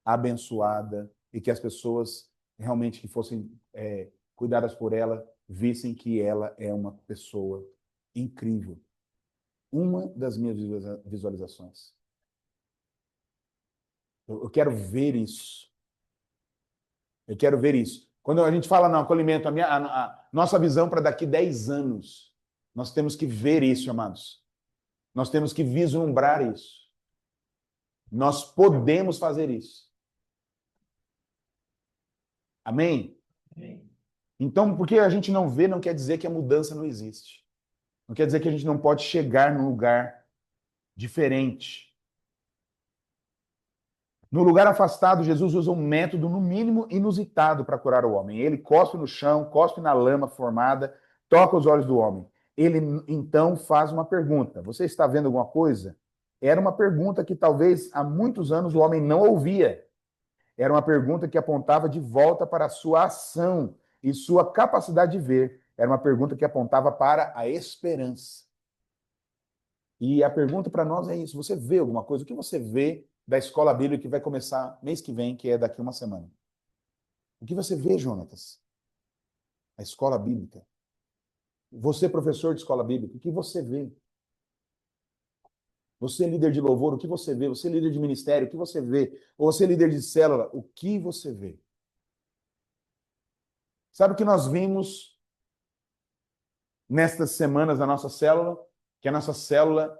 abençoada, e que as pessoas realmente que fossem cuidadas por ela vissem que ela é uma pessoa incrível. Uma das minhas visualizações. Eu quero ver isso. Eu quero ver isso. Quando a gente fala no acolhimento, a nossa visão para daqui 10 anos, nós temos que ver isso, amados. Nós temos que vislumbrar isso. Nós podemos fazer isso. Amém? Amém. Então, porque a gente não vê, não quer dizer que a mudança não existe. Não quer dizer que a gente não pode chegar num lugar diferente. No lugar afastado, Jesus usa um método, no mínimo, inusitado para curar o homem. Ele cospe no chão, cospe na lama formada, toca os olhos do homem. Ele, então, faz uma pergunta. Você está vendo alguma coisa? Era uma pergunta que, talvez, há muitos anos o homem não ouvia. Era uma pergunta que apontava de volta para a sua ação e sua capacidade de ver. Era uma pergunta que apontava para a esperança. E a pergunta para nós é isso. Você vê alguma coisa? O que você vê da escola bíblica que vai começar mês que vem, que é daqui uma semana. O que você vê, Jonatas? A escola bíblica. Você, professor de escola bíblica, o que você vê? Você, líder de louvor, o que você vê? Você, líder de ministério, o que você vê? Ou você, líder de célula, o que você vê? Sabe o que nós vimos nestas semanas da nossa célula? Que a nossa célula,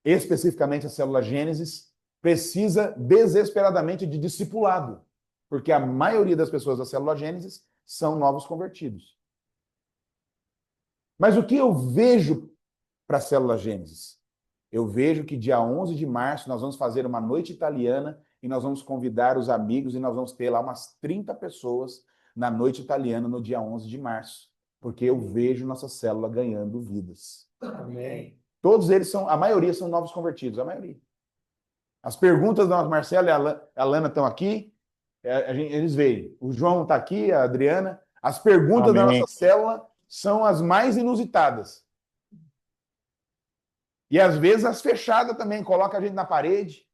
especificamente a célula Gênesis, precisa desesperadamente de discipulado. Porque a maioria das pessoas da célula Gênesis são novos convertidos. Mas o que eu vejo para a célula Gênesis? Eu vejo que dia 11 de março nós vamos fazer uma noite italiana e nós vamos convidar os amigos e nós vamos ter lá umas 30 pessoas na noite italiana no dia 11 de março. Porque eu vejo nossa célula ganhando vidas. Amém. Todos eles são, a maioria são novos convertidos, a maioria. As perguntas da Marcela e a Lana estão aqui, eles veem. O João está aqui, a Adriana. As perguntas da Amém. nossa célula são as mais inusitadas. E às vezes as fechadas também, coloca a gente na parede.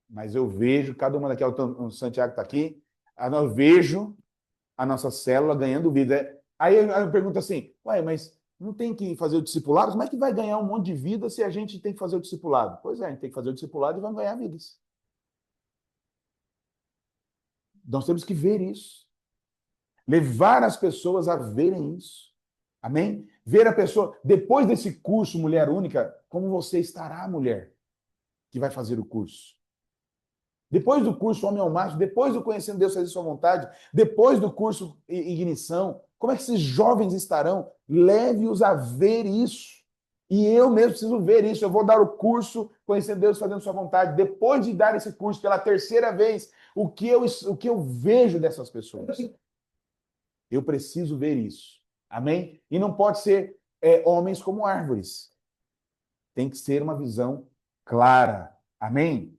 Mas eu vejo, cada uma daqui, o Santiago está aqui, eu vejo a nossa célula ganhando vida. Aí eu pergunto assim, ué, mas não tem que fazer o discipulado? Como é que vai ganhar um monte de vida se a gente tem que fazer o discipulado? Pois é, a gente tem que fazer o discipulado e vamos ganhar vidas. Nós temos que ver isso. Levar as pessoas a verem isso. Amém? Ver a pessoa, depois desse curso Mulher Única, como você estará, mulher, que vai fazer o curso. Depois do curso Homem ao Macho, depois do Conhecendo Deus, Fazer Sua Vontade, depois do curso Ignição, como é que esses jovens estarão? Leve-os a ver isso. E eu mesmo preciso ver isso. Eu vou dar o curso Conhecendo Deus, Fazendo Sua Vontade. Depois de dar esse curso pela terceira vez, o que eu vejo dessas pessoas? Eu preciso ver isso. Amém? E não pode ser homens como árvores. Tem que ser uma visão clara. Amém?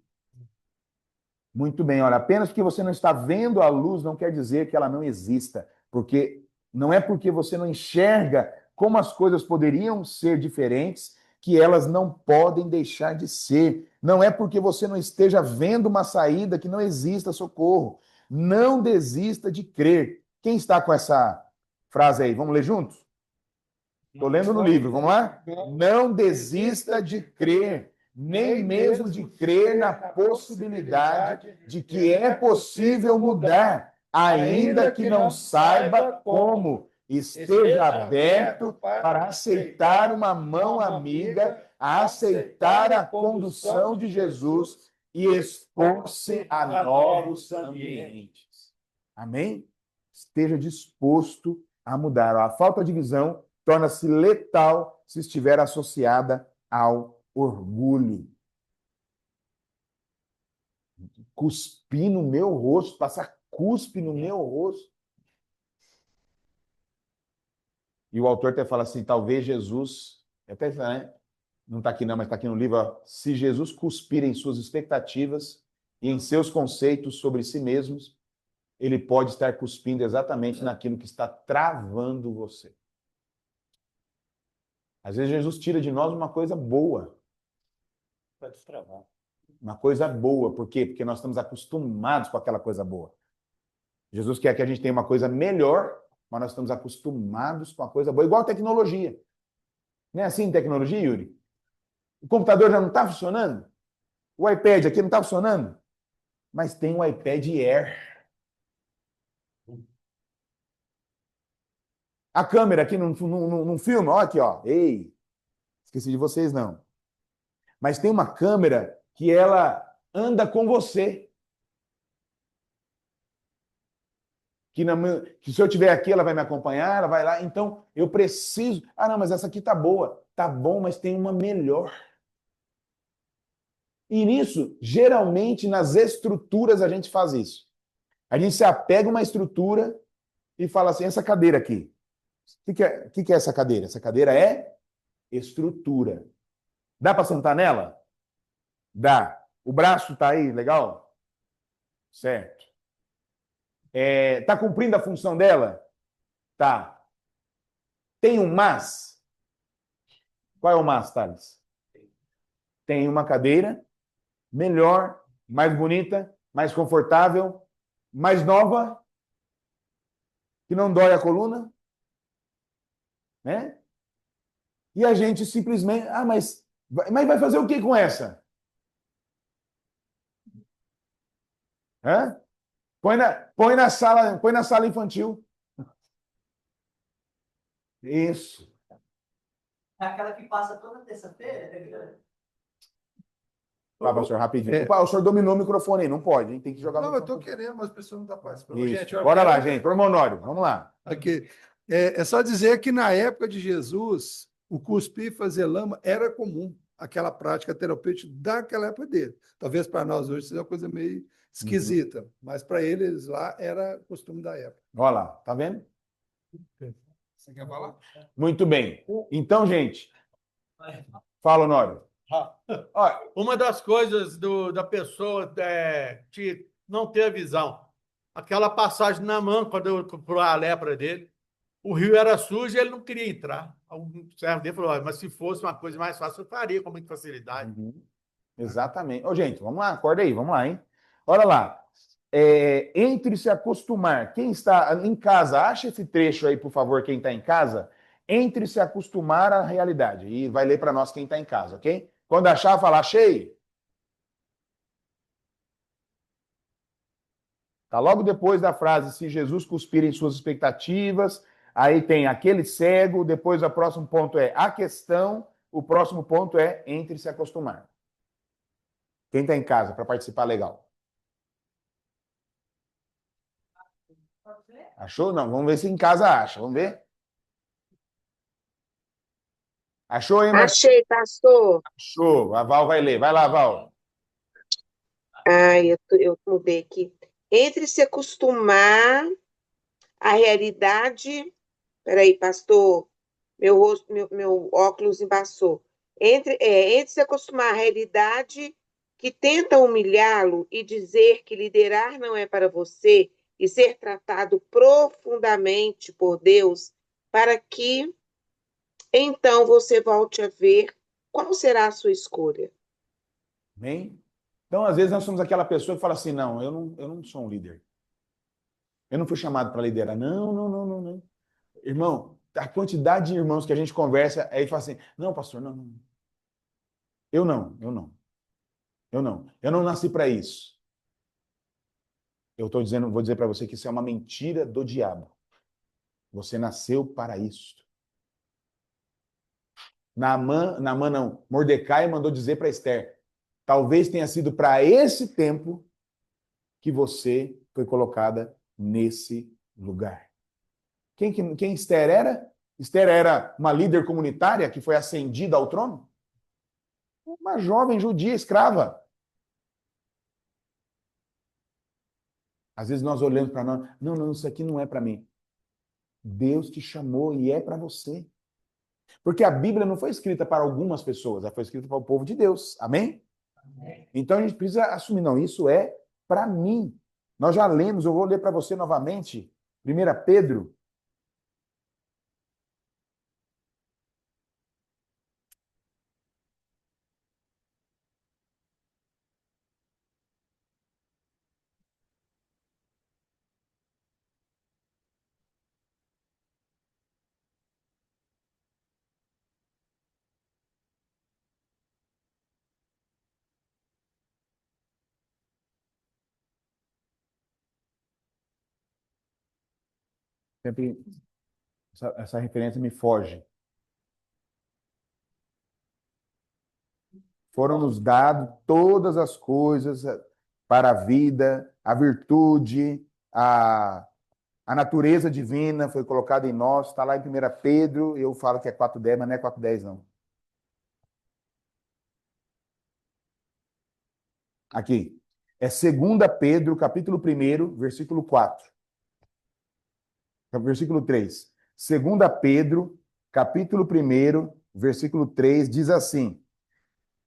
Muito bem, olha, apenas porque você não está vendo a luz não quer dizer que ela não exista, porque não é porque você não enxerga como as coisas poderiam ser diferentes que elas não podem deixar de ser. Não é porque você não esteja vendo uma saída que não exista socorro. Não desista de crer. Quem está com essa frase aí? Vamos ler juntos? Estou lendo no livro, vamos lá? Não desista de crer, nem mesmo de crer na possibilidade de que é possível mudar, ainda que não saiba como. Esteja aberto para aceitar uma mão amiga, a aceitar a condução de Jesus e expor-se a novos ambientes. Amém? Esteja disposto a mudar. A falta de visão torna-se letal se estiver associada ao orgulho. Cuspir no meu rosto, passar cuspe no meu rosto. E o autor até fala assim, talvez Jesus, até né, não está aqui não, mas está aqui no livro, ó, se Jesus cuspir em suas expectativas e em seus conceitos sobre si mesmos, ele pode estar cuspindo exatamente naquilo que está travando você. Às vezes Jesus tira de nós uma coisa boa. Vai destravar. Uma coisa boa. Por quê? Porque nós estamos acostumados com aquela coisa boa. Jesus quer que a gente tenha uma coisa melhor, mas nós estamos acostumados com a coisa boa. Igual a tecnologia. Não é assim tecnologia, Yuri? O computador já não está funcionando? O iPad aqui não está funcionando? Mas tem o iPad Air. A câmera aqui não filma? Olha aqui, ó. Ei, esqueci de vocês, não. Mas tem uma câmera que ela anda com você. Que se eu estiver aqui, ela vai me acompanhar, ela vai lá. Então, eu preciso... Ah, não, mas essa aqui tá boa. Tá bom, mas tem uma melhor. E nisso, geralmente, nas estruturas, a gente faz isso. A gente se apega a uma estrutura e fala assim, essa cadeira aqui. O que é essa cadeira? Essa cadeira é estrutura. Dá para sentar nela? Dá. O braço tá aí, legal? Certo. Tá cumprindo a função dela? Tá. Tem um mas? Qual é o mas, Thales? Tem uma cadeira melhor, mais bonita, mais confortável, mais nova, que não dói a coluna, né? E a gente simplesmente, mas vai fazer o que com essa? Hã? Põe na sala infantil. Isso. É aquela que passa toda terça-feira? Tá, pastor, rapidinho. É. Opa, o senhor dominou o microfone aí, não pode, hein? Tem que jogar Não, no eu estou microfone. querendo, mas as pessoas não estão participando. Isso. Gente, eu Bora lá, quero- gente. Ô, Honório, vamos lá. Aqui. É só dizer que na época de Jesus, o cuspir e fazer lama era comum, aquela prática terapêutica daquela época dele. Talvez para nós hoje seja uma coisa meio esquisita, mas para eles lá era costume da época. Olha lá, tá vendo? Você quer falar? Muito bem. Então, gente, fala, Honório. Olha, Uma das coisas da pessoa não ter a visão. Aquela passagem na mão, quando eu curou a lepra dele, o rio era sujo e ele não queria entrar. Um servo dele falou: mas se fosse uma coisa mais fácil, eu faria com muita facilidade. exatamente. Ô, gente, vamos lá, acorda aí, vamos lá, hein? Olha lá. Entre se acostumar. Quem está em casa, acha esse trecho aí, por favor, quem está em casa. Entre se acostumar à realidade. E vai ler para nós quem está em casa, ok? Quando achar, fala, achei. Tá logo depois da frase, se Jesus cuspir em suas expectativas. Aí tem aquele cego. Depois, o próximo ponto é a questão. O próximo ponto é entre se acostumar. Quem está em casa para participar, legal. Achou? Não, vamos ver se em casa acha. Vamos ver? Achou aí, Marcos? Achei, pastor. Achou. A Val vai ler. Vai lá, Val. Ai, eu mudei aqui. Entre se acostumar à realidade. Peraí, pastor, meu óculos embaçou. Entre se acostumar à realidade que tenta humilhá-lo e dizer que liderar não é para você e ser tratado profundamente por Deus, para que então você volte a ver qual será a sua escolha. Bem? Então, às vezes, nós somos aquela pessoa que fala assim, não, eu não sou um líder. Eu não fui chamado para liderar. Não, não, não, não, não. Irmão, a quantidade de irmãos que a gente conversa, aí fala assim, não, pastor, não, não. Eu não, eu não. Eu não. Eu não nasci para isso. Vou dizer para você que isso é uma mentira do diabo. Você nasceu para isso. Naamã não. Mordecai mandou dizer para Esther, talvez tenha sido para esse tempo que você foi colocada nesse lugar. Quem Esther era? Esther era uma líder comunitária que foi ascendida ao trono? Uma jovem judia escrava. Às vezes nós olhamos para nós, não, isso aqui não é para mim. Deus te chamou e é para você. Porque a Bíblia não foi escrita para algumas pessoas, ela foi escrita para o povo de Deus. Amém? Amém. Então a gente precisa assumir, não, isso é para mim. Nós já lemos, eu vou ler para você novamente, 1 Pedro. Sempre essa referência me foge. Foram-nos dadas todas as coisas para a vida, a virtude, a natureza divina foi colocada em nós. Está lá em 1 Pedro, eu falo que é 4:10, mas não é 4:10, não. Aqui. É 2 Pedro, capítulo 1, versículo 4. Versículo 3. 2 Pedro, capítulo 1, versículo 3, diz assim: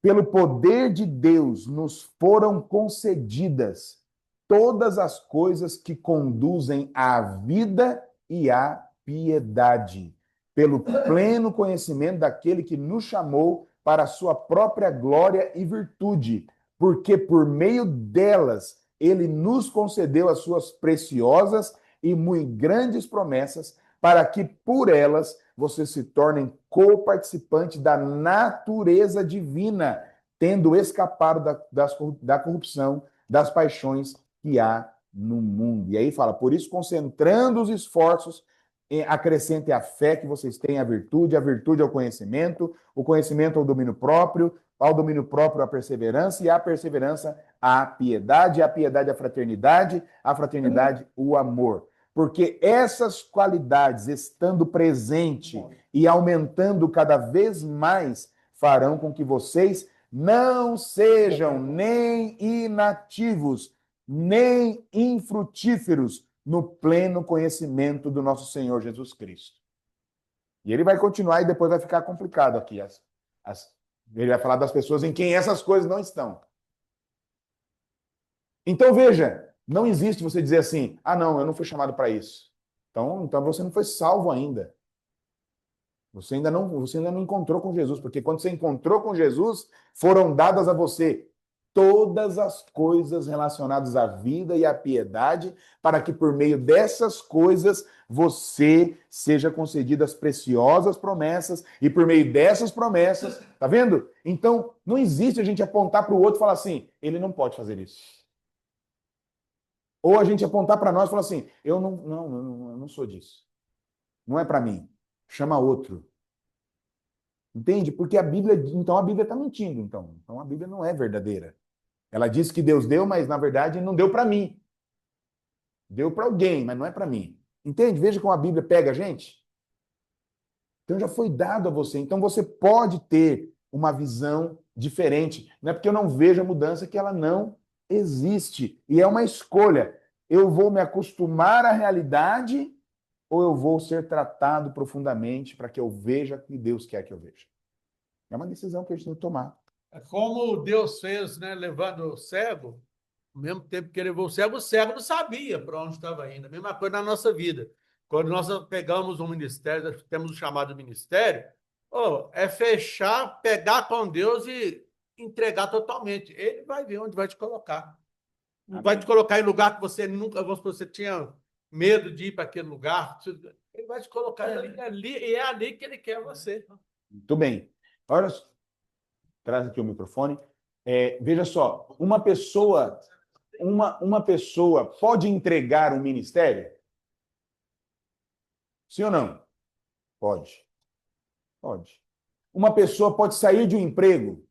pelo poder de Deus nos foram concedidas todas as coisas que conduzem à vida e à piedade, pelo pleno conhecimento daquele que nos chamou para a sua própria glória e virtude, porque por meio delas ele nos concedeu as suas preciosas e muito grandes promessas, para que por elas vocês se tornem co-participantes da natureza divina, tendo escapado da corrupção, das paixões que há no mundo. E aí fala, por isso, concentrando os esforços, acrescentem a fé que vocês têm, a virtude ao conhecimento, o conhecimento ao domínio próprio a perseverança, e a perseverança a piedade, a piedade a fraternidade o amor. Porque essas qualidades, estando presente e aumentando cada vez mais, farão com que vocês não sejam nem inativos, nem infrutíferos no pleno conhecimento do nosso Senhor Jesus Cristo. E ele vai continuar e depois vai ficar complicado aqui. Ele vai falar das pessoas em quem essas coisas não estão. Então, veja, não existe você dizer assim, não, eu não fui chamado para isso. Então você não foi salvo ainda. Você ainda não encontrou com Jesus, porque quando você encontrou com Jesus, foram dadas a você todas as coisas relacionadas à vida e à piedade, para que por meio dessas coisas você seja concedido as preciosas promessas, e por meio dessas promessas, tá vendo? Então, não existe a gente apontar para o outro e falar assim, ele não pode fazer isso. Ou a gente apontar para nós e falar assim, eu não sou disso. Não é para mim. Chama outro. Entende? Porque a Bíblia está mentindo, então. Então a Bíblia não é verdadeira. Ela diz que Deus deu, mas na verdade não deu para mim. Deu para alguém, mas não é para mim. Entende? Veja como a Bíblia pega a gente. Então já foi dado a você. Então você pode ter uma visão diferente. Não é porque eu não vejo a mudança que ela não existe. E é uma escolha. Eu vou me acostumar à realidade ou eu vou ser tratado profundamente para que eu veja o que Deus quer que eu veja? É uma decisão que a gente tem que tomar. É como Deus fez, né, levando o cego, ao mesmo tempo que ele levou o cego não sabia para onde estava indo. A mesma coisa na nossa vida. Quando nós pegamos um ministério, temos o chamado ministério, é fechar, pegar com Deus e entregar totalmente. Ele vai ver onde vai te colocar. Não vai te colocar em lugar que você nunca, você tinha medo de ir para aquele lugar. Ele vai te colocar ali, e é ali que ele quer você. Muito bem. Olha, traz aqui o microfone. Veja só, uma pessoa pode entregar um ministério? Sim ou não? Pode. Pode. Uma pessoa pode sair de um emprego?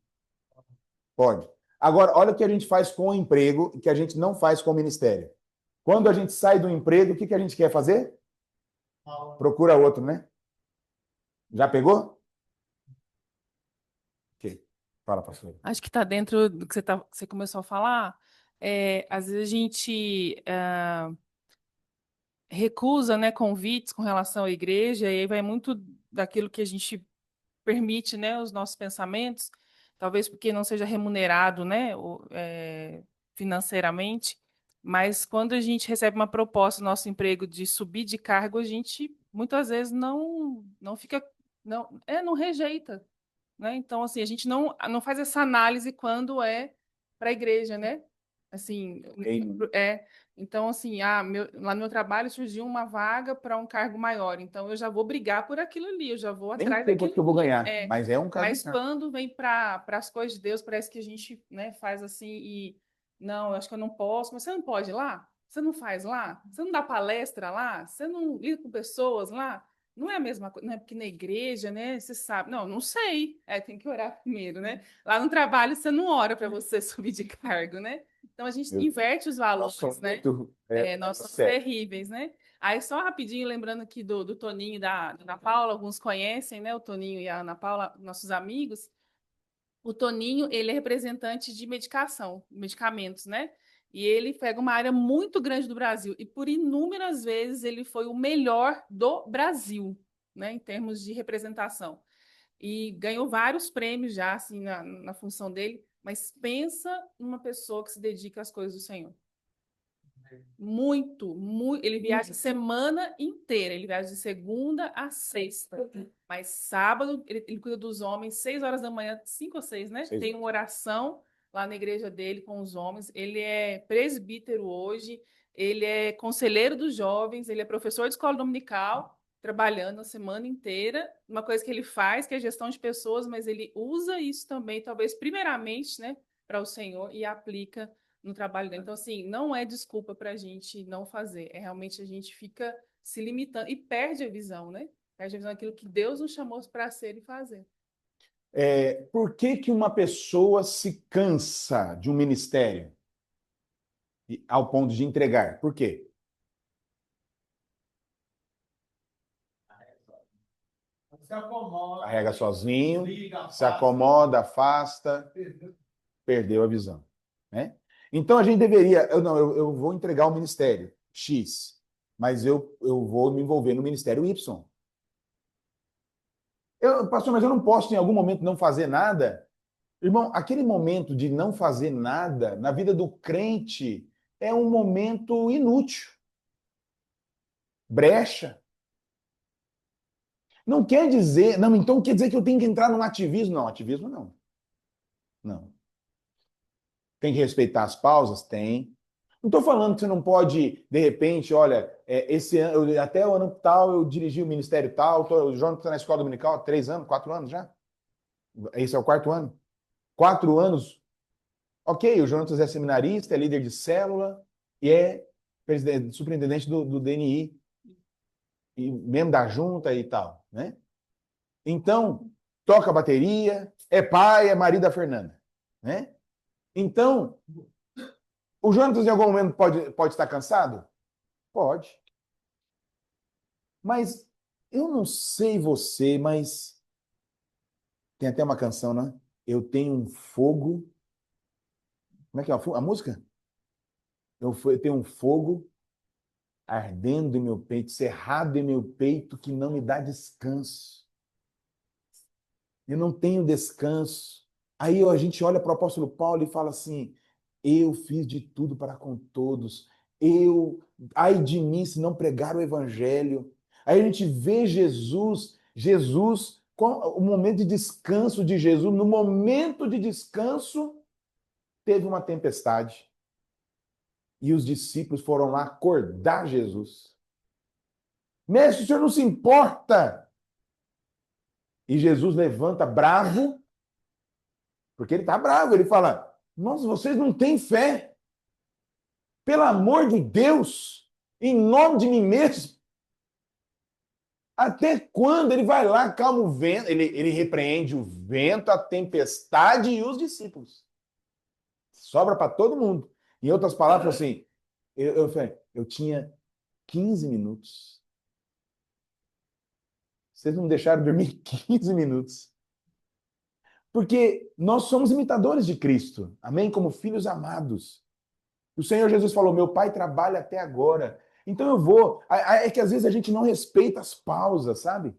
Pode. Agora, olha o que a gente faz com o emprego e que a gente não faz com o ministério. Quando a gente sai do emprego, o que a gente quer fazer? Procura outro, né? Já pegou? Ok. Fala, pastor. Acho que está dentro do que você começou a falar. Às vezes a gente recusa, né, convites com relação à igreja, e aí vai muito daquilo que a gente permite, né, os nossos pensamentos, talvez porque não seja remunerado, né, financeiramente, mas quando a gente recebe uma proposta no nosso emprego de subir de cargo, a gente muitas vezes não fica, não rejeita, né? Então, assim, a gente não faz essa análise quando é para a igreja, né? Assim, então, assim, lá no meu trabalho surgiu uma vaga para um cargo maior, então eu já vou brigar por aquilo ali, eu já vou atrás daquilo. Que eu vou ganhar, mas é um cargo. Mas quando vem para as coisas de Deus, parece que a gente, né, faz assim e não, eu acho que eu não posso, mas você não pode ir lá? Você não faz lá? Você não dá palestra lá? Você não lida com pessoas lá? Não é a mesma coisa, não é porque na igreja, né, você sabe. Não sei. Tem que orar primeiro, né? Lá no trabalho você não ora para você subir de cargo, né? Então a gente inverte os valores, né? Nós somos terríveis, né? Aí só rapidinho, lembrando aqui do Toninho e da Ana Paula, alguns conhecem, né? O Toninho e a Ana Paula, nossos amigos. O Toninho, ele é representante de medicamentos, né? E ele pega uma área muito grande do Brasil. E por inúmeras vezes ele foi o melhor do Brasil, né? Em termos de representação. E ganhou vários prêmios já, assim, na função dele. Mas pensa numa pessoa que se dedica às coisas do Senhor. Muito. Ele viaja a semana inteira. Ele viaja de segunda a sexta. Mas sábado, ele cuida dos homens, 6 horas da manhã, 5 ou 6, né? Tem uma oração lá na igreja dele com os homens. Ele é presbítero hoje, ele é conselheiro dos jovens, ele é professor de escola dominical, trabalhando a semana inteira. Uma coisa que ele faz, que é gestão de pessoas, mas ele usa isso também, talvez primeiramente, né, para o Senhor e aplica no trabalho dele. Então, assim, não é desculpa para a gente não fazer, é realmente a gente fica se limitando e perde a visão, né? Perde a visão daquilo que Deus nos chamou para ser e fazer. Por que que uma pessoa se cansa de um ministério ao ponto de entregar? Por quê? Se acomoda, Carrega sozinho, liga, se acomoda, afasta, perdeu a visão, né? Então a gente deveria, eu vou entregar o ministério X, mas eu vou me envolver no ministério Y. Pastor, mas eu não posso em algum momento não fazer nada? Irmão, aquele momento de não fazer nada na vida do crente é um momento inútil, brecha. Não quer dizer, não, então quer dizer que eu tenho que entrar num ativismo? Não, ativismo não. Não. Tem que respeitar as pausas? Tem. Não estou falando que você não pode, de repente, olha, esse ano, até o ano tal eu dirigi o ministério tal, o João está na escola dominical há 3 anos, 4 anos já? Esse é o 4º ano? 4 anos? Ok, o Jonatas é seminarista, é líder de célula e é superintendente do DNI, e membro da junta e tal, né? Então, toca bateria, é pai, é marido da Fernanda, né? Então, o Jonatas em algum momento pode estar cansado? Pode. Mas eu não sei você, mas tem até uma canção, né? Eu tenho um fogo. Como é que é a música? Eu tenho um fogo ardendo em meu peito, cerrado em meu peito, que não me dá descanso. Eu não tenho descanso. Aí a gente olha para o apóstolo Paulo e fala assim: eu fiz de tudo para com todos. Ai de mim se não pregar o evangelho. Aí a gente vê Jesus, o momento de descanso de Jesus, no momento de descanso, teve uma tempestade. E os discípulos foram lá acordar Jesus. Mestre, o senhor não se importa? E Jesus levanta bravo, porque ele está bravo. Ele fala: nossa, vocês não têm fé. Pelo amor de Deus, em nome de mim mesmo. Até quando? Ele vai lá, calma o vento, ele repreende o vento, a tempestade e os discípulos. Sobra para todo mundo. Em outras palavras, assim, eu tinha 15 minutos. Vocês não me deixaram dormir 15 minutos. Porque nós somos imitadores de Cristo. Amém? Como filhos amados. O Senhor Jesus falou: meu pai trabalha até agora. Então eu vou. É que às vezes a gente não respeita as pausas, sabe?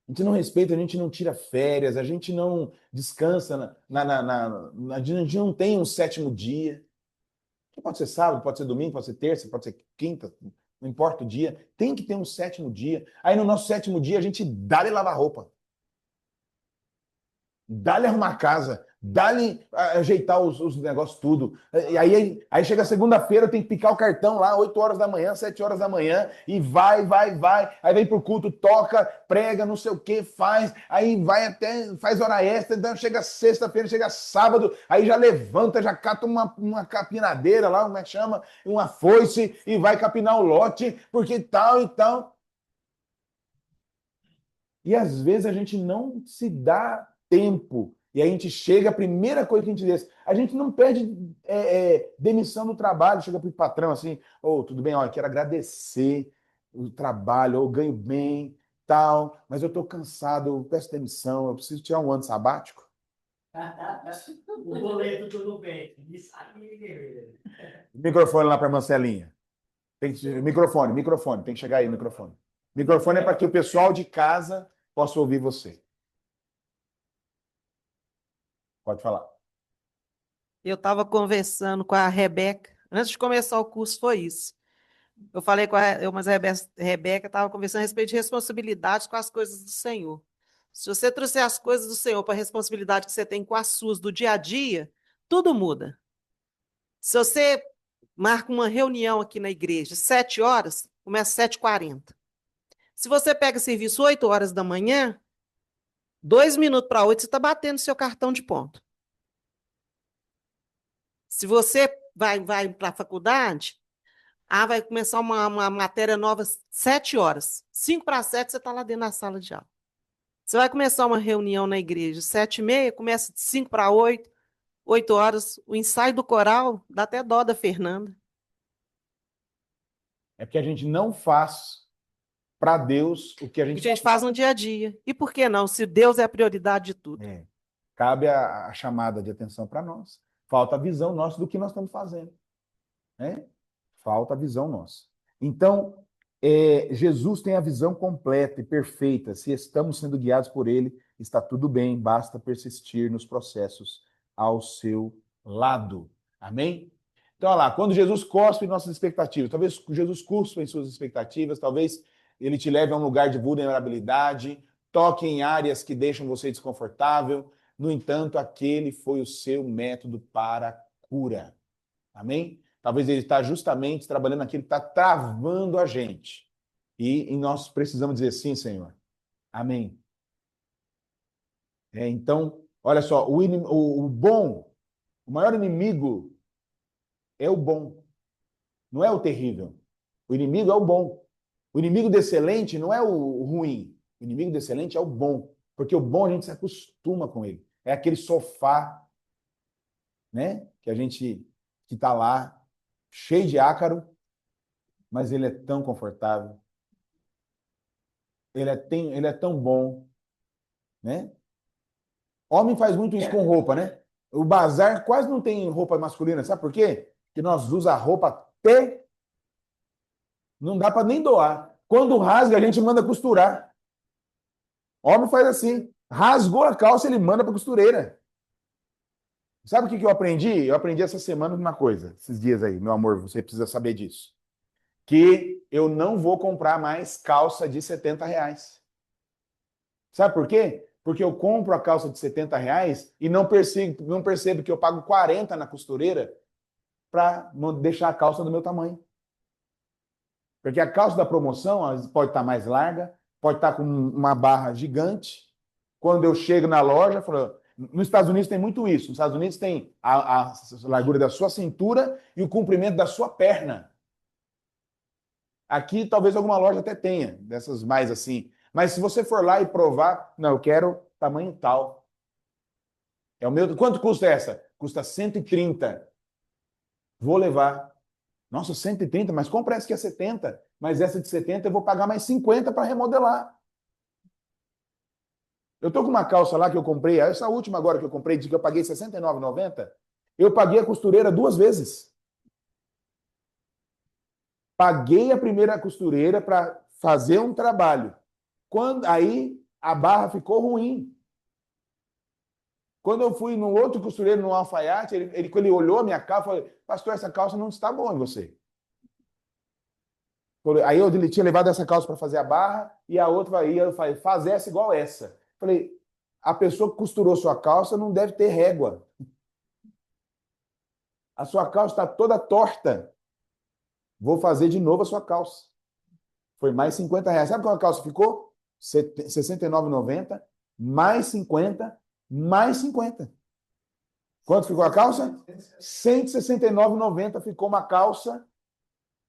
A gente não respeita, a gente não tira férias, a gente não descansa, a gente não tem um 7º dia. Que pode ser sábado, pode ser domingo, pode ser terça, pode ser quinta, não importa o dia. Tem que ter um 7º dia. Aí no nosso 7º dia a gente dá-lhe lavar roupa. Dá-lhe arrumar a casa, dá-lhe ajeitar os negócios tudo. E aí chega segunda-feira, eu tenho que picar o cartão lá, 8 horas da manhã, 7 horas da manhã, e vai. Aí vem pro culto, toca, prega, não sei o que, faz. Aí vai até, faz hora extra, então chega sexta-feira, chega sábado, aí já levanta, já cata uma capinadeira lá, como é que chama? Uma foice, e vai capinar o lote, porque tal e tal. E às vezes a gente não se dá tempo. E a gente chega, a primeira coisa que a gente diz, a gente não pede demissão do trabalho, chega para o patrão assim: tudo bem, eu quero agradecer o trabalho, eu ganho bem, tal, mas eu estou cansado, eu peço demissão, eu preciso tirar um ano sabático. O boleto tudo bem. Isso aí. Microfone lá para a Marcelinha. Microfone, tem que chegar aí, microfone. Microfone é para que o pessoal de casa possa ouvir você. Pode falar. Eu estava conversando com a Rebeca, antes de começar o curso foi isso. Eu falei com mas a Rebeca estava conversando a respeito de responsabilidades com as coisas do Senhor. Se você trouxer as coisas do Senhor para a responsabilidade que você tem com as suas do dia a dia, tudo muda. Se você marca uma reunião aqui na igreja, 7 horas, começa às 7h40. Se você pega serviço 8 horas da manhã, 2 minutos para 8, você está batendo seu cartão de ponto. Se você vai para a faculdade, vai começar uma matéria nova 7 horas. 5 para 7, você está lá dentro da sala de aula. Você vai começar uma reunião na igreja, 7h30, começa de 5 para 8, 8 horas. O ensaio do coral, dá até dó da Fernanda. É porque a gente não faz para Deus o que a A gente gente faz no dia a dia. E por que não? Se Deus é a prioridade de tudo. Cabe a chamada de atenção para nós. Falta a visão nossa do que nós estamos fazendo. Né? Falta a visão nossa. Então, Jesus tem a visão completa e perfeita. Se estamos sendo guiados por ele, está tudo bem, basta persistir nos processos ao seu lado. Amém? Então, olha lá, quando Jesus cospe em nossas expectativas, talvez Jesus cuspa em suas expectativas, talvez ele te leve a um lugar de vulnerabilidade, toque em áreas que deixam você desconfortável. No entanto, aquele foi o seu método para a cura. Amém? Talvez ele está justamente trabalhando naquilo que está travando a gente. E nós precisamos dizer sim, Senhor. Amém. Então, olha só, o bom, o maior inimigo é o bom, não é o terrível. O inimigo é o bom. O inimigo do excelente não é o ruim. O inimigo do excelente é o bom. Porque o bom a gente se acostuma com ele. É aquele sofá, né? Que a gente que está lá, cheio de ácaro, mas ele é tão confortável. Ele é tão bom, né? Homem faz muito isso com roupa, né? O bazar quase não tem roupa masculina, sabe por quê? Porque nós usamos a roupa até não dá para nem doar. Quando rasga, a gente manda costurar. Homem faz assim, rasgou a calça, ele manda para costureira. Sabe o que eu aprendi? Eu aprendi essa semana uma coisa, esses dias aí, meu amor, você precisa saber disso. Que eu não vou comprar mais calça de R$70. Sabe por quê? Porque eu compro a calça de R$70 e não percebo que eu pago 40 na costureira para deixar a calça do meu tamanho. Porque a calça da promoção pode estar mais larga, pode estar com uma barra gigante. Quando eu chego na loja, nos Estados Unidos tem muito isso. Nos Estados Unidos tem a largura da sua cintura e o comprimento da sua perna. Aqui talvez alguma loja até tenha, dessas mais assim. Mas se você for lá e provar, não, eu quero tamanho tal. É o meu. Quanto custa essa? Custa 130. Vou levar. Nossa, 130, mas compra essa que é 70. Mas essa de 70 eu vou pagar mais 50 para remodelar. Eu tô com uma calça lá que eu comprei, essa última agora que eu comprei, de que eu paguei R$ 69,90, eu paguei a costureira 2 vezes. Paguei a primeira costureira para fazer um trabalho. Aí a barra ficou ruim. Quando eu fui no outro costureiro, no alfaiate, quando ele olhou a minha calça, falou: pastor, essa calça não está boa em você. Aí ele tinha levado essa calça para fazer a barra e a outra ia fazer essa igual essa. Falei, a pessoa que costurou sua calça não deve ter régua. A sua calça está toda torta. Vou fazer de novo a sua calça. Foi mais R$50. Sabe quanto a calça ficou? R$ 69,90, mais 50, mais 50. Quanto ficou a calça? R$ 169,90 ficou uma calça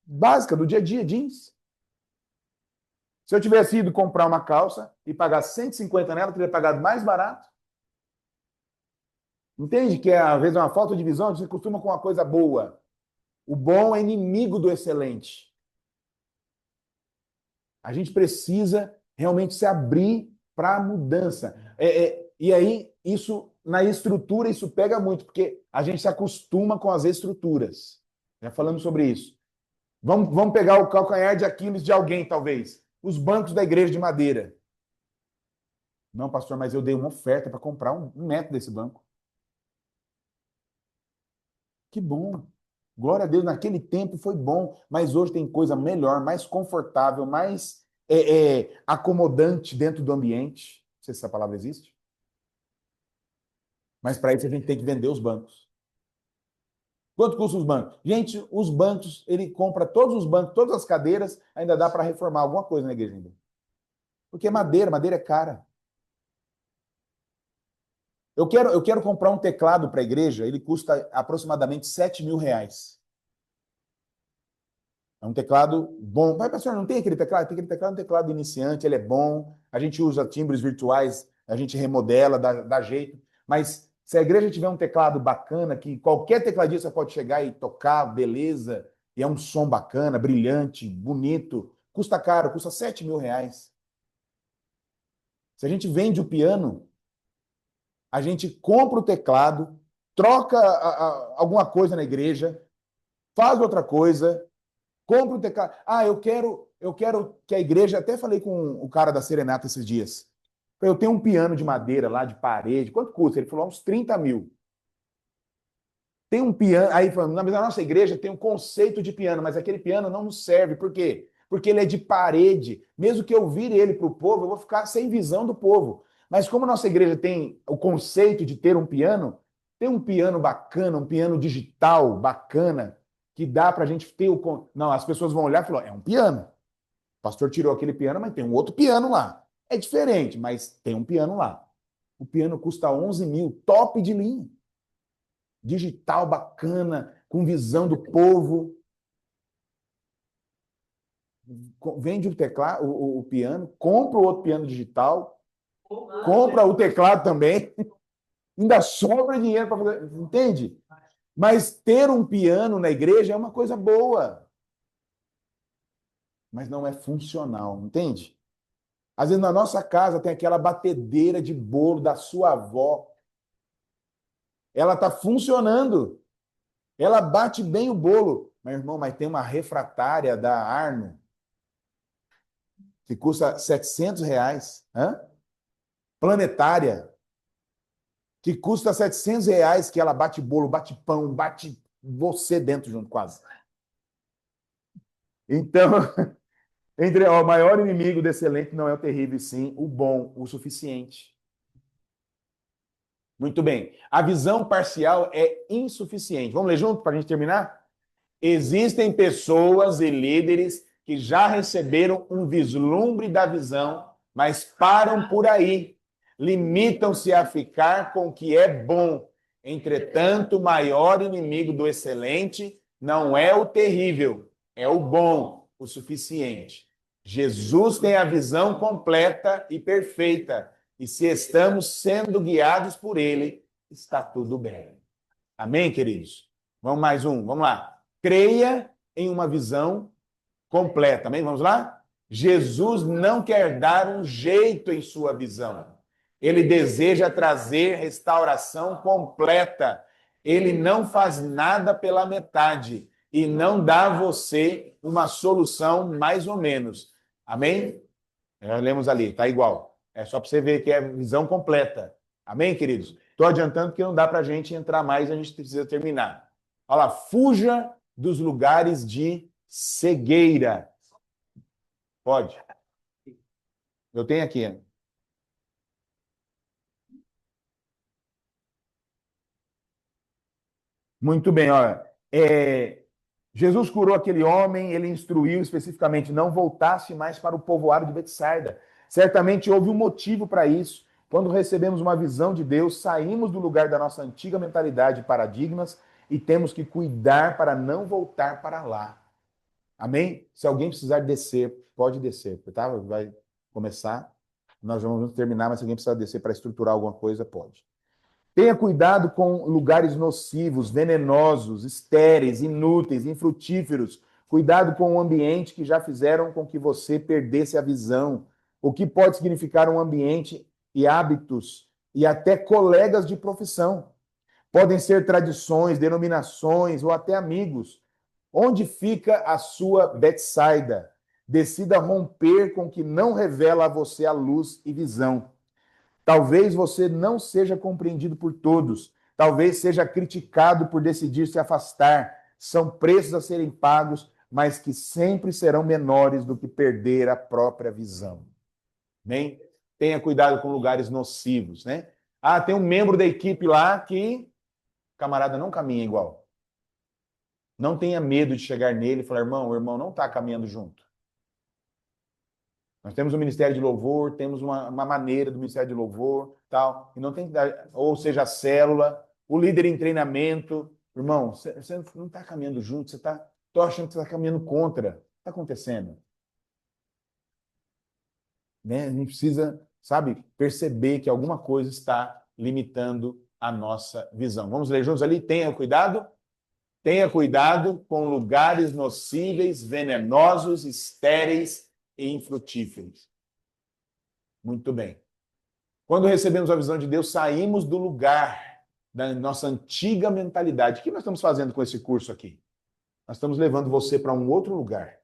básica, do dia a dia, jeans. Se eu tivesse ido comprar uma calça e pagar 150 nela, eu teria pagado mais barato. Entende que às vezes é uma falta de visão? Você costuma com uma coisa boa. O bom é inimigo do excelente. A gente precisa realmente se abrir para a mudança. E aí, isso na estrutura, isso pega muito, porque a gente se acostuma com as estruturas. Já falamos sobre isso. Vamos pegar o calcanhar de Aquiles de alguém, talvez. Os bancos da igreja de madeira. Não, pastor, mas eu dei uma oferta para comprar um metro desse banco. Que bom. Glória a Deus, naquele tempo foi bom, mas hoje tem coisa melhor, mais confortável, mais acomodante dentro do ambiente. sei se essa palavra existe. Mas para isso a gente tem que vender os bancos. Quanto custam os bancos? Gente, os bancos, ele compra todos os bancos, todas as cadeiras, ainda dá para reformar alguma coisa na igreja ainda. Porque madeira é cara. Eu quero comprar um teclado para a igreja, ele custa aproximadamente R$ 7.000. É um teclado bom. Mas, pastor, não tem aquele teclado? Tem aquele teclado, um teclado iniciante, ele é bom, a gente usa timbres virtuais, a gente remodela, dá jeito. Mas se a igreja tiver um teclado bacana, que qualquer tecladista pode chegar e tocar, beleza, e é um som bacana, brilhante, bonito, custa caro, custa R$ 7.000. Se a gente vende o piano, a gente compra o teclado, troca alguma coisa na igreja, faz outra coisa, compra o teclado. Eu quero que a igreja... Até falei com o cara da Serenata esses dias. Eu tenho um piano de madeira lá, de parede. Quanto custa? Ele falou, uns 30 mil. Tem um piano... Aí, falando, na nossa igreja tem um conceito de piano, mas aquele piano não nos serve. Por quê? Porque ele é de parede. Mesmo que eu vire ele para o povo, eu vou ficar sem visão do povo. Mas como a nossa igreja tem o conceito de ter um piano, tem um piano bacana, um piano digital bacana, que dá para a gente ter o... Não, as pessoas vão olhar e falar, é um piano. O pastor tirou aquele piano, mas tem um outro piano lá. É diferente, mas tem um piano lá. O piano custa 11 mil, top de linha. Digital, bacana, com visão do povo. Vende o teclado, o piano, compra o outro piano digital, compra o teclado também, ainda sobra dinheiro para fazer, entende? Mas ter um piano na igreja é uma coisa boa, mas não é funcional, entende? Às vezes na nossa casa tem aquela batedeira de bolo da sua avó, ela está funcionando, ela bate bem o bolo, meu irmão, mas tem uma refratária da Arno que custa R$ 700, planetária, que custa R$ 700, que ela bate bolo, bate pão, bate você dentro junto quase. Então, o maior inimigo do excelente não é o terrível, sim o bom, o suficiente. Muito bem. A visão parcial é insuficiente. Vamos ler junto para a gente terminar? Existem pessoas e líderes que já receberam um vislumbre da visão, mas param por aí. Limitam-se a ficar com o que é bom. Entretanto, o maior inimigo do excelente não é o terrível, é o bom, o suficiente. Jesus tem a visão completa e perfeita, e se estamos sendo guiados por ele, está tudo bem. Amém, queridos? Vamos mais um, vamos lá. Creia em uma visão completa, amém? Vamos lá? Jesus não quer dar um jeito em sua visão. Ele deseja trazer restauração completa. Ele não faz nada pela metade e não dá a você uma solução mais ou menos. Amém? Lemos ali, tá igual. É só para você ver que é visão completa. Amém, queridos? Estou adiantando que não dá para a gente entrar mais, a gente precisa terminar. Olha lá, fuja dos lugares de cegueira. Pode. Eu tenho aqui. Muito bem, olha. Jesus curou aquele homem, ele instruiu especificamente, não voltasse mais para o povoado de Betsaida. Certamente houve um motivo para isso. Quando recebemos uma visão de Deus, saímos do lugar da nossa antiga mentalidade e paradigmas e temos que cuidar para não voltar para lá. Amém? Se alguém precisar descer, pode descer, tá? Vai começar, nós vamos terminar, mas se alguém precisar descer para estruturar alguma coisa, pode. Tenha cuidado com lugares nocivos, venenosos, estéreis, inúteis, infrutíferos. Cuidado com o ambiente que já fizeram com que você perdesse a visão. O que pode significar um ambiente e hábitos e até colegas de profissão. Podem ser tradições, denominações ou até amigos. Onde fica a sua Betsaida? Decida romper com o que não revela a você a luz e visão. Talvez você não seja compreendido por todos. Talvez seja criticado por decidir se afastar. São preços a serem pagos, mas que sempre serão menores do que perder a própria visão. Amém? tenha cuidado com lugares nocivos, né? Ah, tem um membro da equipe lá que o camarada não caminha igual. Não tenha medo de chegar nele e falar, irmão, o irmão não está caminhando junto. Nós temos o Ministério de Louvor, temos uma maneira do Ministério de Louvor, tal, e não tem que dar, ou seja, a célula, o líder em treinamento. Irmão, você não está caminhando junto, tô achando que você está caminhando contra. O que está acontecendo? Né? A gente precisa, sabe, perceber que alguma coisa está limitando a nossa visão. Vamos ler juntos ali? Tenha cuidado com lugares nocíveis, venenosos, estéreis e infrutíferos. Muito bem. Quando recebemos a visão de Deus, saímos do lugar da nossa antiga mentalidade. O que nós estamos fazendo com esse curso aqui? Nós estamos levando você para um outro lugar.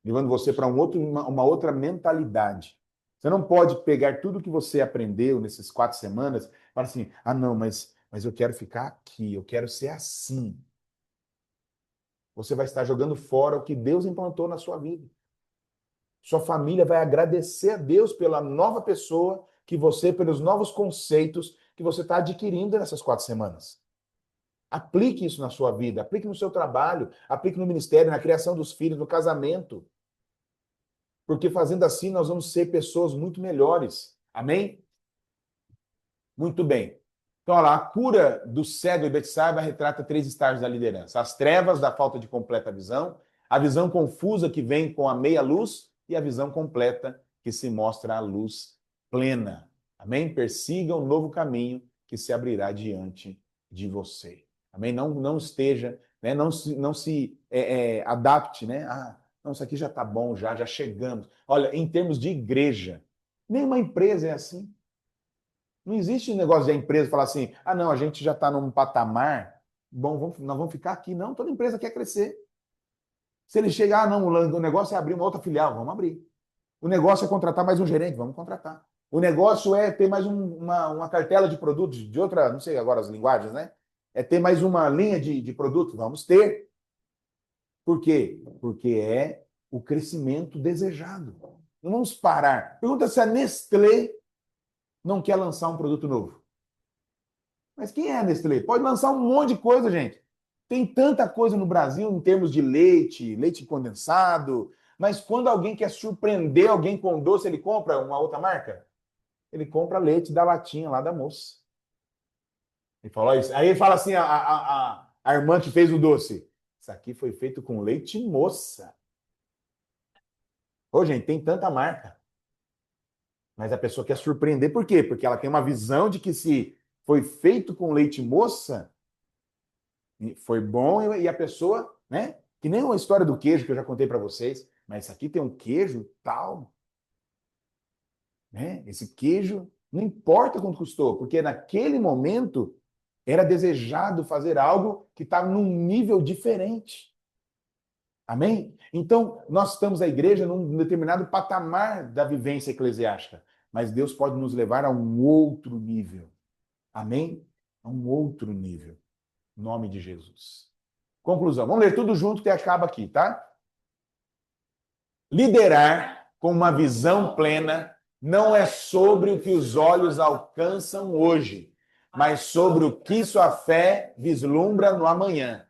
Levando você para uma outra mentalidade. Você não pode pegar tudo que você aprendeu nessas 4 semanas e falar assim, não, mas eu quero ficar aqui, eu quero ser assim. Você vai estar jogando fora o que Deus implantou na sua vida. Sua família vai agradecer a Deus pela nova pessoa pelos novos conceitos que você está adquirindo nessas 4 semanas. Aplique isso na sua vida, aplique no seu trabalho, aplique no ministério, na criação dos filhos, no casamento. Porque fazendo assim, nós vamos ser pessoas muito melhores. Amém? Muito bem. Então, olha lá, a cura do cego de Betsaida retrata 3 estágios da liderança. As trevas da falta de completa visão, a visão confusa que vem com a meia-luz e a visão completa que se mostra a luz plena. Amém? Persiga um novo caminho que se abrirá diante de você. Amém? Não esteja, né? Não se adapte, né? Não, isso aqui já está bom, já chegamos. Olha, em termos de igreja, nenhuma empresa é assim. Não existe um negócio de a empresa falar assim, não, a gente já está num patamar, bom, nós vamos ficar aqui. Não, toda empresa quer crescer. Se ele chegar, não, o negócio é abrir uma outra filial, vamos abrir. O negócio é contratar mais um gerente, vamos contratar. O negócio é ter mais uma cartela de produtos, de outra, não sei agora as linguagens, né? É ter mais uma linha de produtos, vamos ter. Por quê? Porque é o crescimento desejado. Não vamos parar. Pergunta se a Nestlé não quer lançar um produto novo. Mas quem é a Nestlé? Pode lançar um monte de coisa, gente. Tem tanta coisa no Brasil em termos de leite condensado, mas quando alguém quer surpreender alguém com doce, ele compra uma outra marca? Ele compra leite da latinha lá da moça. Ele fala isso. Aí ele fala assim, a irmã que fez o doce. Isso aqui foi feito com leite moça. Ô, gente, tem tanta marca. Mas a pessoa quer surpreender. Por quê? Porque ela tem uma visão de que se foi feito com leite moça, foi bom e a pessoa, né? Que nem uma história do queijo que eu já contei para vocês. Mas isso aqui tem um queijo tal. Né? Esse queijo, não importa quanto custou, porque naquele momento era desejado fazer algo que estava num nível diferente. Amém? Então, nós estamos na igreja num determinado patamar da vivência eclesiástica, mas Deus pode nos levar a um outro nível. Amém? A um outro nível. Em nome de Jesus. Conclusão. Vamos ler tudo junto que acaba aqui, tá? Liderar com uma visão plena não é sobre o que os olhos alcançam hoje, mas sobre o que sua fé vislumbra no amanhã.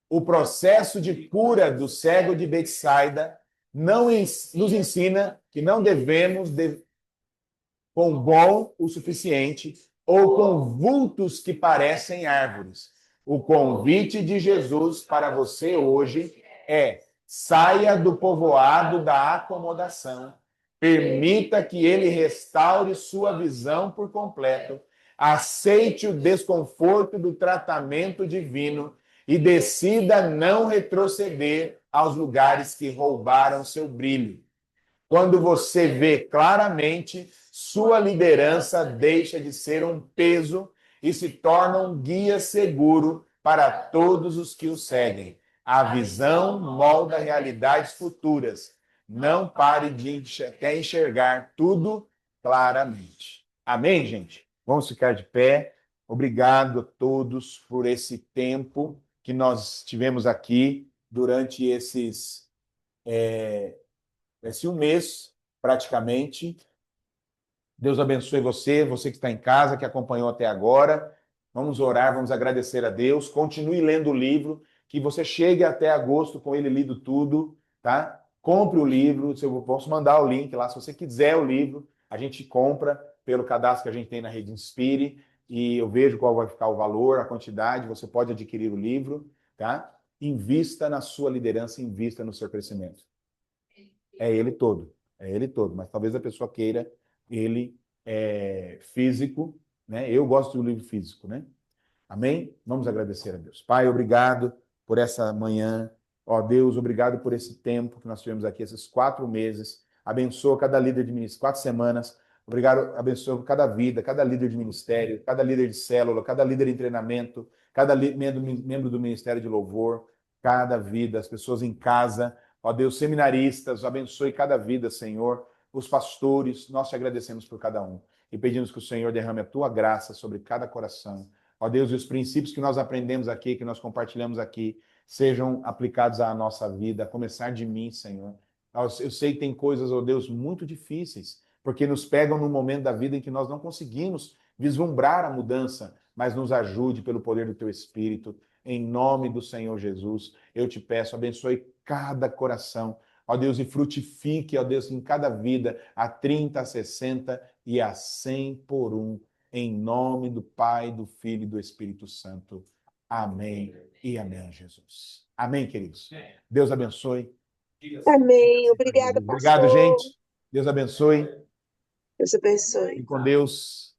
O processo de cura do cego de Betsaida nos ensina que não devemos com bom o suficiente ou com vultos que parecem árvores. O convite de Jesus para você hoje é: saia do povoado da acomodação, permita que ele restaure sua visão por completo, aceite o desconforto do tratamento divino e decida não retroceder aos lugares que roubaram seu brilho. Quando você vê claramente, sua liderança deixa de ser um peso e se torna um guia seguro para todos os que o seguem. A visão molda realidades futuras. Não pare de enxergar tudo claramente. Amém, gente? Vamos ficar de pé. Obrigado a todos por esse tempo que nós tivemos aqui durante esse um mês, praticamente. Deus abençoe você, você que está em casa, que acompanhou até agora. Vamos orar, vamos agradecer a Deus. Continue lendo o livro, que você chegue até agosto com ele lido tudo, tá? Compre o livro, eu posso mandar o link lá, se você quiser o livro, a gente compra pelo cadastro que a gente tem na Rede Inspire, e eu vejo qual vai ficar o valor, a quantidade, você pode adquirir o livro, tá? Invista na sua liderança, invista no seu crescimento. É ele todo, mas talvez a pessoa queira ele físico, né? Eu gosto do livro físico, né? Amém? Vamos agradecer a Deus. Pai, obrigado por essa manhã. Ó Deus, obrigado por esse tempo que nós tivemos aqui, esses 4 meses. Abençoa cada líder de ministério, 4 semanas. Obrigado, abençoa cada vida, cada líder de ministério, cada líder de célula, cada líder em treinamento, cada membro do Ministério de Louvor, cada vida, as pessoas em casa. Ó Deus, seminaristas, abençoe cada vida, Senhor. Os pastores, nós te agradecemos por cada um. E pedimos que o Senhor derrame a tua graça sobre cada coração. Ó Deus, e os princípios que nós aprendemos aqui, que nós compartilhamos aqui, sejam aplicados à nossa vida, a começar de mim, Senhor. Eu sei que tem coisas, ó Deus, muito difíceis, porque nos pegam num momento da vida em que nós não conseguimos vislumbrar a mudança, mas nos ajude pelo poder do teu Espírito. Em nome do Senhor Jesus, eu te peço, abençoe cada coração, ó Deus, e frutifique, ó Deus, em cada vida, a 30, a 60 e a 100 por um. Em nome do Pai, do Filho e do Espírito Santo. Amém e amém, Jesus. Amém, queridos. Deus abençoe. Amém. Obrigada, Obrigado, pastor. gente. Deus abençoe. Deus abençoe. Fique com Deus.